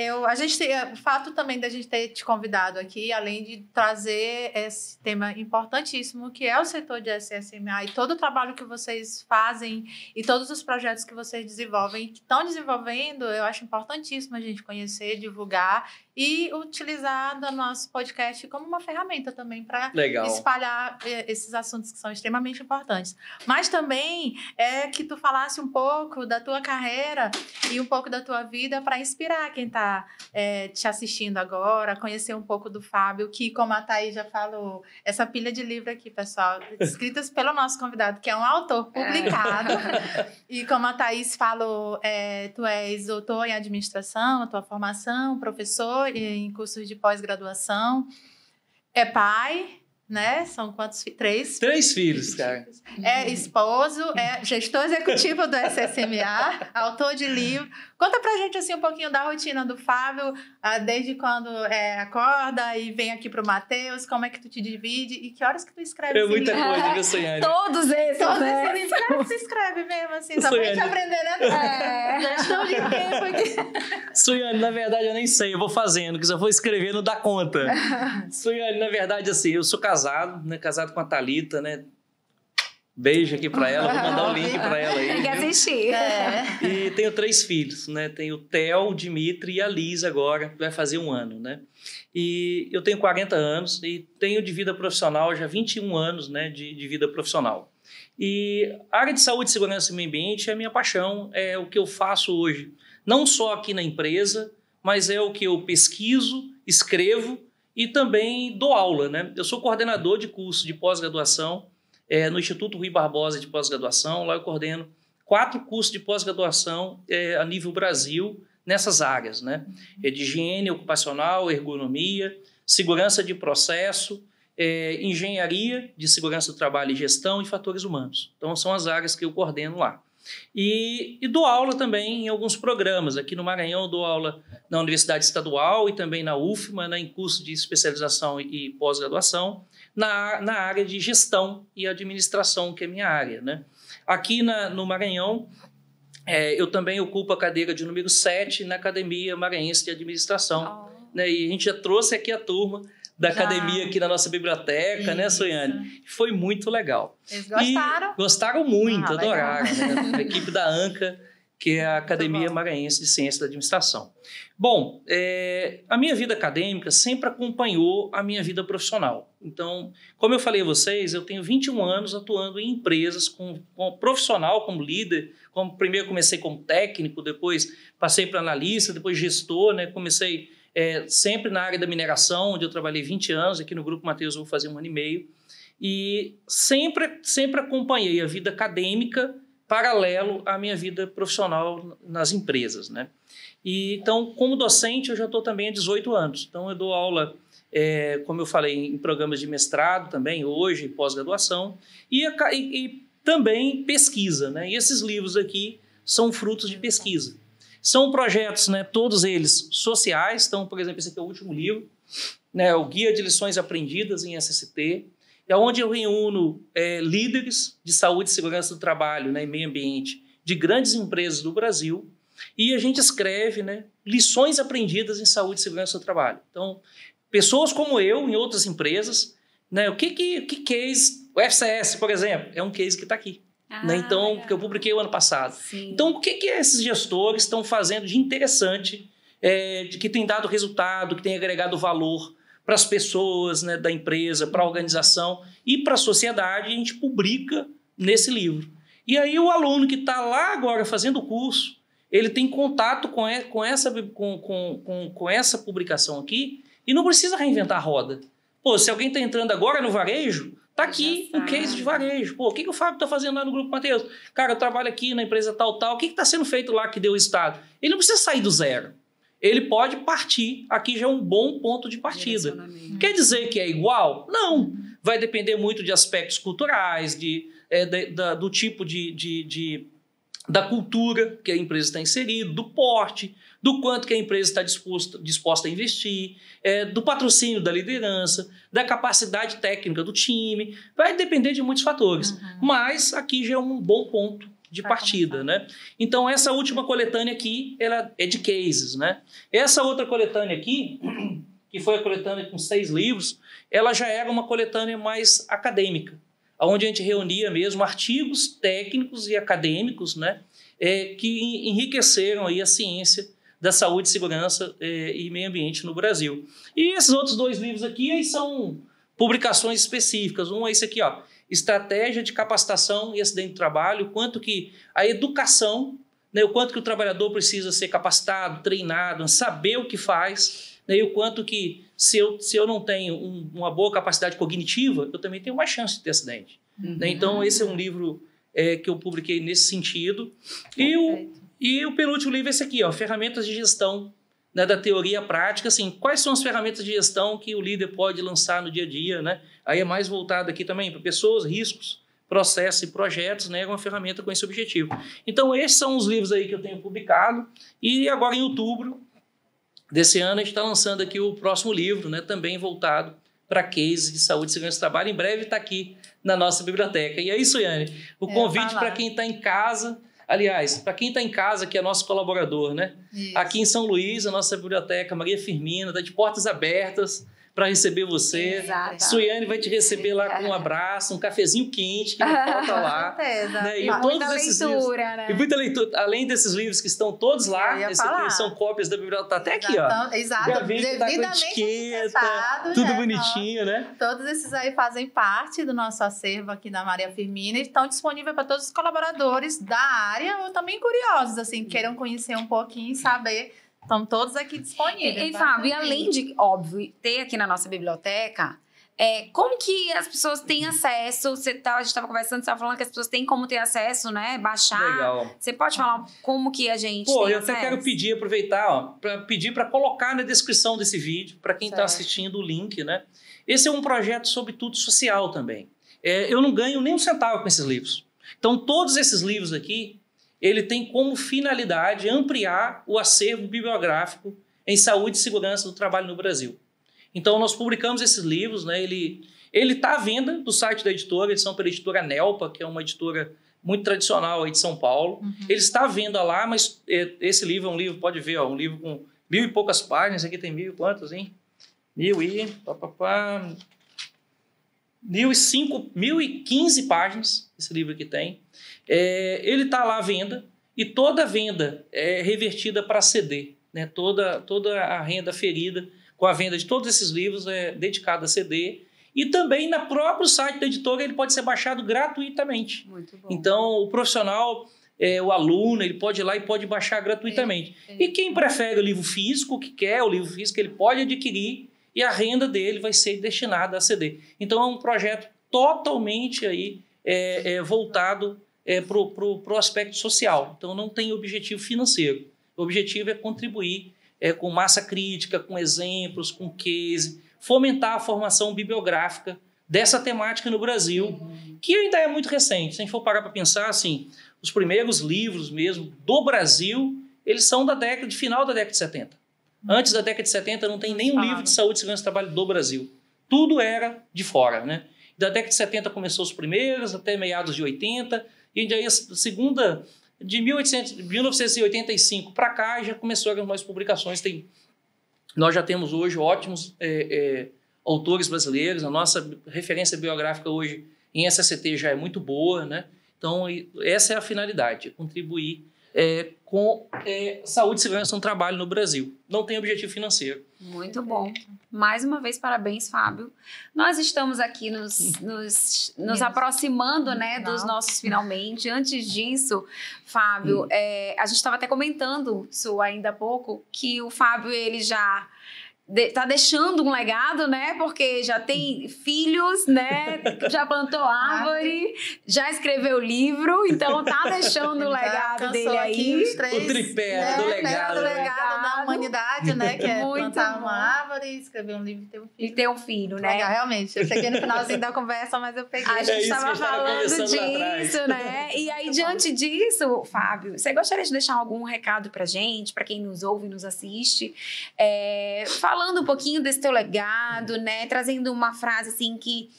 O fato também da gente ter te convidado aqui, além de trazer esse tema importantíssimo, que é o setor de SSMA e todo o trabalho que vocês fazem e todos os projetos que vocês desenvolvem, que estão desenvolvendo, eu acho importantíssimo a gente conhecer, divulgar e utilizar do nosso podcast como uma ferramenta também para espalhar esses assuntos que são extremamente importantes. Mas também é que tu falasse um pouco da tua carreira e um pouco da tua vida para inspirar quem está te assistindo agora, conhecer um pouco do Fábio, que, como a Thaís já falou, essa pilha de livro aqui, pessoal, escritas pelo nosso convidado, que é um autor publicado. E como a Thaís falou, tu és doutor em administração, a tua formação, professor em cursos de pós-graduação, é pai, né? São quantos filhos? 3? 3 filhos, cara. É esposo, é gestor executivo do SSMA, autor de livro. Conta pra gente assim um pouquinho da rotina do Fábio, desde quando acorda e vem aqui pro Matheus, como é que tu te divide e que horas que tu escreve esse muita livro? coisa, viu, Suiane? Todos esses, né? Esse livro, como é que tu escreve mesmo, assim, só pra gente aprender, né? Gestão de tempo aqui. Suiane, na verdade, eu nem sei, eu vou fazendo, que se eu for escrever, não dá conta. Suiane, na verdade, assim, eu sou casado, né? Casado com a Thalita, né? Beijo aqui pra ela, vou mandar o link pra ela aí. Tem que assistir. E tenho 3 filhos, né? Tenho o Theo, o Dimitri e a Liz agora, que vai fazer 1 ano, né? E eu tenho 40 anos e tenho de vida profissional já 21 anos, né? De vida profissional. E a área de saúde, segurança e meio ambiente é a minha paixão, é o que eu faço hoje. Não só aqui na empresa, mas é o que eu pesquiso, escrevo e também dou aula, né? Eu sou coordenador de curso de pós-graduação no Instituto Rui Barbosa de pós-graduação. Lá eu coordeno 4 cursos de pós-graduação a nível Brasil nessas áreas, né? De higiene ocupacional, ergonomia, segurança de processo, engenharia de segurança do trabalho e gestão e fatores humanos. Então são as áreas que eu coordeno lá. E dou aula também em alguns programas. Aqui no Maranhão eu dou aula na Universidade Estadual e também na UFMA, né, em curso de especialização e pós-graduação, na área de gestão e administração, que é a minha área, né? Aqui no Maranhão, eu também ocupo a cadeira de número 7 na Academia Maranhense de Administração. Né? E a gente já trouxe aqui a turma da academia aqui na nossa biblioteca, isso, né, Suiane? Foi muito legal. Eles gostaram? Gostaram muito, adoraram. Né? A equipe da ANCA, que é a Academia Maranhense de Ciência da Administração. Bom, a minha vida acadêmica sempre acompanhou a minha vida profissional. Então, como eu falei a vocês, eu tenho 21 anos atuando em empresas como profissional, como líder. Primeiro comecei como técnico, depois passei para analista, depois gestor, né? Comecei sempre na área da mineração, onde eu trabalhei 20 anos, aqui no Grupo Matheus eu vou fazer 1 ano e meio. E sempre acompanhei a vida acadêmica paralelo à minha vida profissional nas empresas, né? E, então, como docente, eu já estou também há 18 anos. Então, eu dou aula, como eu falei, em programas de mestrado também, hoje, pós-graduação, e também pesquisa, né? E esses livros aqui são frutos de pesquisa. São projetos, né, todos eles sociais. Então, por exemplo, esse aqui é o último livro, né, o Guia de Lições Aprendidas em SST, onde eu reúno líderes de saúde e segurança do trabalho, né, e meio ambiente de grandes empresas do Brasil, e a gente escreve, né, lições aprendidas em saúde e segurança do trabalho. Então, pessoas como eu, em outras empresas, né, o case, o FCS, por exemplo, é um case que está aqui. Né? Então, que eu publiquei o ano passado. Sim. Então, o que esses gestores estão fazendo de interessante, de que tem dado resultado, que tem agregado valor para as pessoas, né, da empresa, para a organização e para a sociedade, a gente publica nesse livro. E aí o aluno que está lá agora fazendo o curso, ele tem contato com essa publicação aqui e não precisa reinventar a roda. Pô, se alguém está entrando agora no varejo, tá aqui um case de varejo. Pô, o que o Fábio está fazendo lá no Grupo Matheus? Cara, eu trabalho aqui na empresa tal. O que está sendo feito lá que deu o estado? Ele não precisa sair do zero. Ele pode partir. Aqui já é um bom ponto de partida. Quer dizer que é igual? Não. Vai depender muito de aspectos culturais, do tipo da cultura que a empresa está inserida, do porte, do quanto que a empresa está disposta a investir, do patrocínio da liderança, da capacidade técnica do time. Vai depender de muitos fatores. Mas aqui já é um bom ponto de partida, né? Então, essa última coletânea aqui, ela é de cases, né? Essa outra coletânea aqui, que foi a coletânea com 6 livros, ela já era uma coletânea mais acadêmica, onde a gente reunia mesmo artigos técnicos e acadêmicos, né, que enriqueceram aí a ciência da saúde, segurança e meio ambiente no Brasil. E esses outros 2 livros aqui aí são publicações específicas. Um é esse aqui, ó, Estratégia de Capacitação e Acidente de Trabalho, o quanto que a educação, né, o quanto que o trabalhador precisa ser capacitado, treinado, saber o que faz, né, e o quanto que se eu não tenho uma boa capacidade cognitiva, eu também tenho mais chance de ter acidente. Né? Então, esse é um livro que eu publiquei nesse sentido. E o penúltimo livro é esse aqui, ó, Ferramentas de Gestão né, da teoria à prática, assim, quais são as ferramentas de gestão que o líder pode lançar no dia a dia, né? Aí é mais voltado aqui também para pessoas, riscos, processos e projetos, né? É uma ferramenta com esse objetivo. Então, esses são os livros aí que eu tenho publicado. E agora, em outubro desse ano, a gente está lançando aqui o próximo livro, né? Também voltado para cases de saúde e segurança do trabalho. Em breve está aqui na nossa biblioteca. E é isso, Yane. O convite para quem está em casa... Aliás, para quem está em casa, que é nosso colaborador, né? Isso. Aqui em São Luís, a nossa biblioteca Maria Firmina está de portas abertas para receber você. Exato. Suiane vai te receber lá com um abraço, um cafezinho quente que não falta lá. Com certeza. Né? E muita leitura, né? E muita leitura. Além desses livros que estão todos lá, esse aqui são cópias da biblioteca. Tá até aqui, ó. Exato. Já vi que tá com etiqueta, tudo bonitinho, né? Todos esses aí fazem parte do nosso acervo aqui da Maria Firmina e estão disponíveis para todos os colaboradores da área ou também curiosos, assim, queiram conhecer um pouquinho e saber. Estão todos aqui disponíveis. E Fábio, e além de, óbvio, ter aqui na nossa biblioteca, como que as pessoas têm acesso? A gente estava conversando, você estava falando que as pessoas têm como ter acesso, né? Baixar. Legal. Você pode falar como que a gente tem eu acesso? até quero pedir, aproveitar, para pedir para colocar na descrição desse vídeo, para quem está assistindo o link, né? Esse é um projeto, sobretudo, social também. Eu não ganho nem um centavo com esses livros. Então, todos esses livros aqui, ele tem como finalidade ampliar o acervo bibliográfico em saúde e segurança do trabalho no Brasil. Então, nós publicamos esses livros, né? Ele está à venda do site da editora, eles são pela editora Nelpa, que é uma editora muito tradicional aí de São Paulo. Uhum. Ele está à venda lá, mas esse livro é um livro, pode ver, ó, um livro com 1000 e poucas páginas, aqui tem 1000 e quantas, hein? 1015 páginas, esse livro aqui tem. Ele está lá à venda e toda a venda é revertida para CD, né? Toda a renda ferida com a venda de todos esses livros é dedicada a CD e também no próprio site da editora ele pode ser baixado gratuitamente. Muito bom. Então o profissional, o aluno, ele pode ir lá e pode baixar gratuitamente. E quem prefere o livro físico, que quer o livro físico, ele pode adquirir e a renda dele vai ser destinada a CD. Então é um projeto totalmente aí, voltado para o aspecto social. Então não tem objetivo financeiro. O objetivo é contribuir com massa crítica, com exemplos, com case, fomentar a formação bibliográfica dessa temática no Brasil, que ainda é muito recente. Se a gente for parar para pensar, assim, os primeiros livros mesmo do Brasil, eles são de final da década de 70. Antes da década de 70 não tem nenhum livro de saúde e segurança do trabalho do Brasil. Tudo era de fora, né? Da década de 70 começou os primeiros, até meados de 80, e aí a segunda, de 1985 para cá, já começaram as novas publicações. Nós já temos hoje ótimos autores brasileiros, a nossa referência biográfica hoje em SST já é muito boa, né? Então, essa é a finalidade, contribuir com saúde e segurança no trabalho no Brasil. Não tem objetivo financeiro. Muito bom. Mais uma vez, parabéns, Fábio. Nós estamos aqui nos aproximando, né, dos nossos finalmente. Antes disso, Fábio, a gente estava até comentando isso ainda há pouco, que o Fábio, ele já tá deixando um legado, né? Porque já tem filhos, né? Já plantou árvore, já escreveu livro, então tá deixando o legado dele aí. O tripé do legado. O legado da humanidade, né? Que é plantar uma árvore, escrever um livro e ter um filho. né? Legal, realmente. Eu cheguei no finalzinho da conversa, mas eu peguei. A gente estava falando disso, né? E aí, diante disso, Fábio, você gostaria de deixar algum recado pra gente, pra quem nos ouve e nos assiste? Falando um pouquinho desse teu legado, né? Trazendo uma frase assim que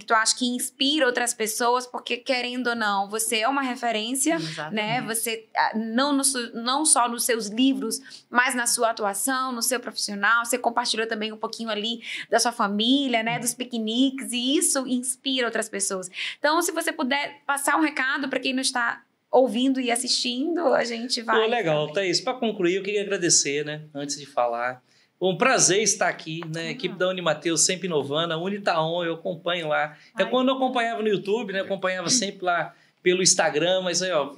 tu acha que inspira outras pessoas, porque querendo ou não, você é uma referência, né? Você não só nos seus livros, mas na sua atuação, no seu profissional. Você compartilhou também um pouquinho ali da sua família, né? Dos piqueniques, e isso inspira outras pessoas. Então, se você puder passar um recado para quem não está ouvindo e assistindo, a gente vai... Legal, Thaís. Para concluir, eu queria agradecer, né? Antes de falar. Um prazer estar aqui, né? A equipe da Unimatheus sempre inovando. A Unitaon, eu acompanho lá. Quando eu acompanhava no YouTube, né? Eu acompanhava sempre lá pelo Instagram, mas aí, ó,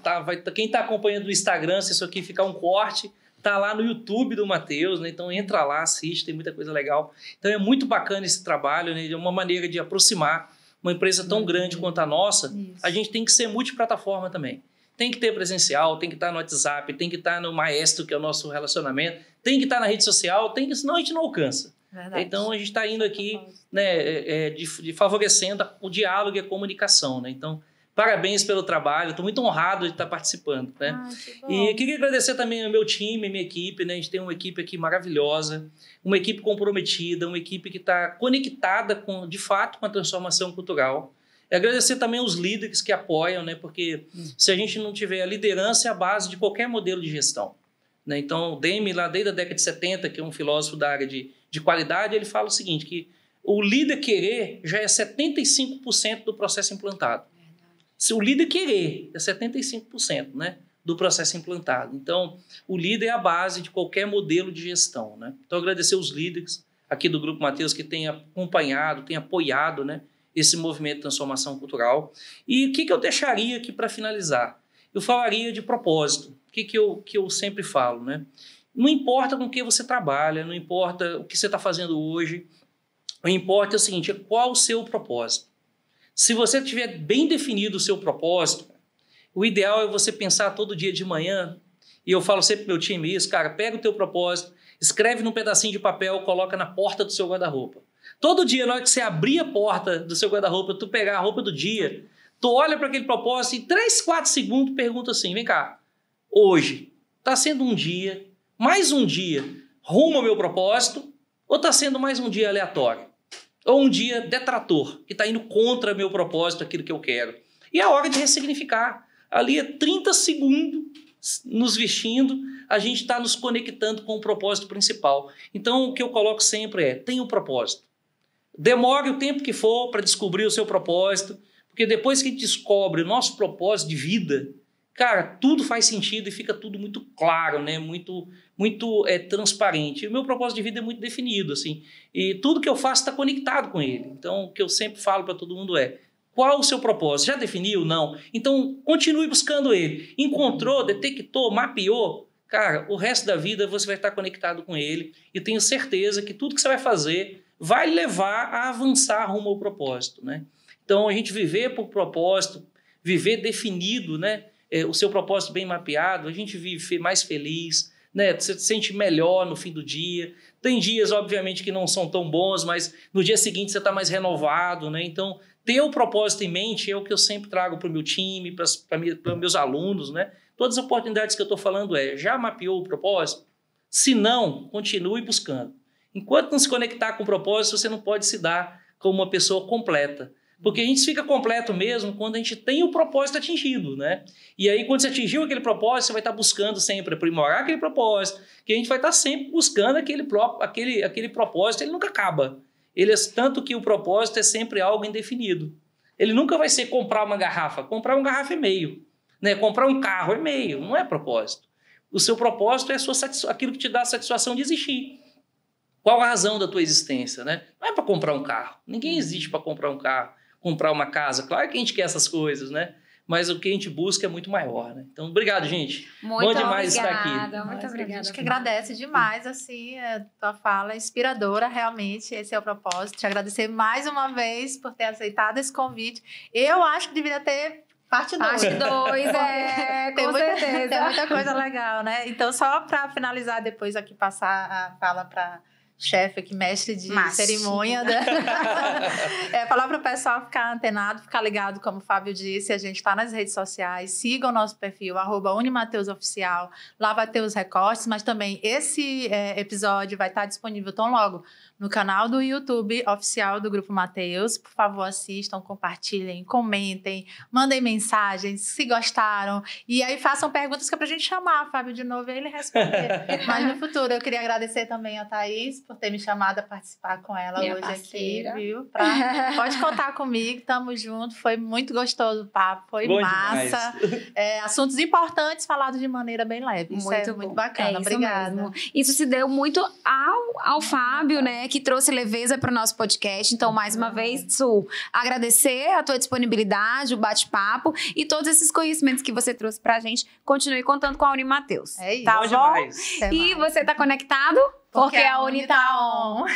quem está acompanhando no Instagram, se isso aqui ficar um corte, tá lá no YouTube do Matheus, né? Então entra lá, assiste, tem muita coisa legal. Então é muito bacana esse trabalho, né? É uma maneira de aproximar uma empresa tão grande quanto a nossa. A gente tem que ser multiplataforma também. tem que ter presencial, tem que estar no WhatsApp, tem que estar no Maestro, que é o nosso relacionamento, tem que estar na rede social, senão a gente não alcança. Verdade. Então, a gente está indo aqui, né, de favorecendo o diálogo e a comunicação, né? Então, parabéns pelo trabalho, estou muito honrado de estar participando, né? E queria agradecer também ao meu time, minha equipe, né? A gente tem uma equipe aqui maravilhosa, uma equipe comprometida, uma equipe que está conectada, de fato, com a transformação cultural. E agradecer também os líderes que apoiam, né? Porque se a gente não tiver a liderança, é a base de qualquer modelo de gestão, né? Então, o Demi, lá desde a década de 70, que é um filósofo da área de qualidade, ele fala o seguinte, que o líder querer já é 75% do processo implantado. Se o líder querer, é 75%, né, do processo implantado. Então, o líder é a base de qualquer modelo de gestão, né? Então, agradecer os líderes aqui do Grupo Mateus que têm acompanhado, têm apoiado, né, esse movimento de transformação cultural. E o que eu deixaria aqui para finalizar? Eu falaria de propósito. O que eu sempre falo, né? Não importa com o que você trabalha, não importa o que você está fazendo hoje, o que importa é o seguinte, qual o seu propósito. Se você tiver bem definido o seu propósito, o ideal é você pensar todo dia de manhã, e eu falo sempre pro meu time isso, cara, pega o teu propósito, escreve num pedacinho de papel, coloca na porta do seu guarda-roupa. Todo dia, na hora que você abrir a porta do seu guarda-roupa, tu pegar a roupa do dia, tu olha para aquele propósito e em 3, 4 segundos pergunta assim, vem cá, hoje está sendo um dia, mais um dia, rumo ao meu propósito, ou está sendo mais um dia aleatório? Ou um dia detrator, que está indo contra meu propósito, aquilo que eu quero. E é a hora de ressignificar. Ali é 30 segundos nos vestindo, a gente está nos conectando com o propósito principal. Então, o que eu coloco sempre é, tenha um propósito. Demore o tempo que for para descobrir o seu propósito, porque depois que a gente descobre o nosso propósito de vida, cara, tudo faz sentido e fica tudo muito claro, né? Muito transparente. E o meu propósito de vida é muito definido, assim. E tudo que eu faço está conectado com ele. Então, o que eu sempre falo para todo mundo é, qual o seu propósito? Já definiu? Não. Então, continue buscando ele. Encontrou, detectou, mapeou? Cara, o resto da vida você vai estar conectado com ele. E tenho certeza que tudo que você vai fazer vai levar a avançar rumo ao propósito, né? Então, a gente viver por propósito, viver definido, né? O seu propósito bem mapeado, a gente vive mais feliz, né? Você se sente melhor no fim do dia. Tem dias, obviamente, que não são tão bons, mas no dia seguinte você está mais renovado, né? Então, ter o propósito em mente é o que eu sempre trago para o meu time, para meus alunos, né? Todas as oportunidades que eu estou falando já mapeou o propósito? Se não, continue buscando. Enquanto não se conectar com o propósito, você não pode se dar como uma pessoa completa. Porque a gente fica completo mesmo quando a gente tem o propósito atingido, né? E aí, quando você atingiu aquele propósito, você vai estar buscando sempre aprimorar aquele propósito, que a gente vai estar sempre buscando aquele propósito, ele nunca acaba. Tanto que o propósito é sempre algo indefinido. Ele nunca vai ser comprar uma garrafa. Comprar uma garrafa é meio, né? Comprar um carro é meio, não é propósito. O seu propósito é aquilo que te dá a satisfação de existir. Qual a razão da tua existência, né? Não é para comprar um carro. Ninguém existe para comprar um carro, comprar uma casa. Claro que a gente quer essas coisas, né? Mas o que a gente busca é muito maior, né? Então, obrigado, gente. Muito bom demais estar aqui. Muito obrigada. A gente que agradece demais, assim, a tua fala é inspiradora, realmente, esse é o propósito. Te agradecer mais uma vez por ter aceitado esse convite. Eu acho que deveria ter parte 2. Parte 2, com certeza. Tem muita coisa legal, né? Então, só para finalizar, depois aqui passar a fala para chefe aqui, mestre de cerimônia. Né? Falar para o pessoal ficar antenado, ficar ligado, como o Fábio disse, a gente está nas redes sociais, sigam o nosso perfil, @UniMateusOficial, lá vai ter os recortes, mas também esse episódio vai estar disponível tão logo no canal do YouTube oficial do Grupo Mateus. Por favor, assistam, compartilhem, comentem, mandem mensagens, se gostaram. E aí façam perguntas que é pra gente chamar o Fábio de novo e ele responder. Mas no futuro, eu queria agradecer também a Thaís por ter me chamado a participar com ela Minha hoje parceira. aqui, viu? Pode contar comigo, tamo junto. Foi muito gostoso o papo, foi Bom massa. Assuntos importantes falados de maneira bem leve. Isso é muito bacana. Obrigada. Mesmo. Isso se deu muito ao Fábio, né? Que trouxe leveza para o nosso podcast. Então, mais uma vez, Su, agradecer a tua disponibilidade, o bate-papo e todos esses conhecimentos que você trouxe pra gente. Continue contando com a Unimateus. É isso. Tá Bom bom? demais. E você tá conectado? Porque a Uni tá on.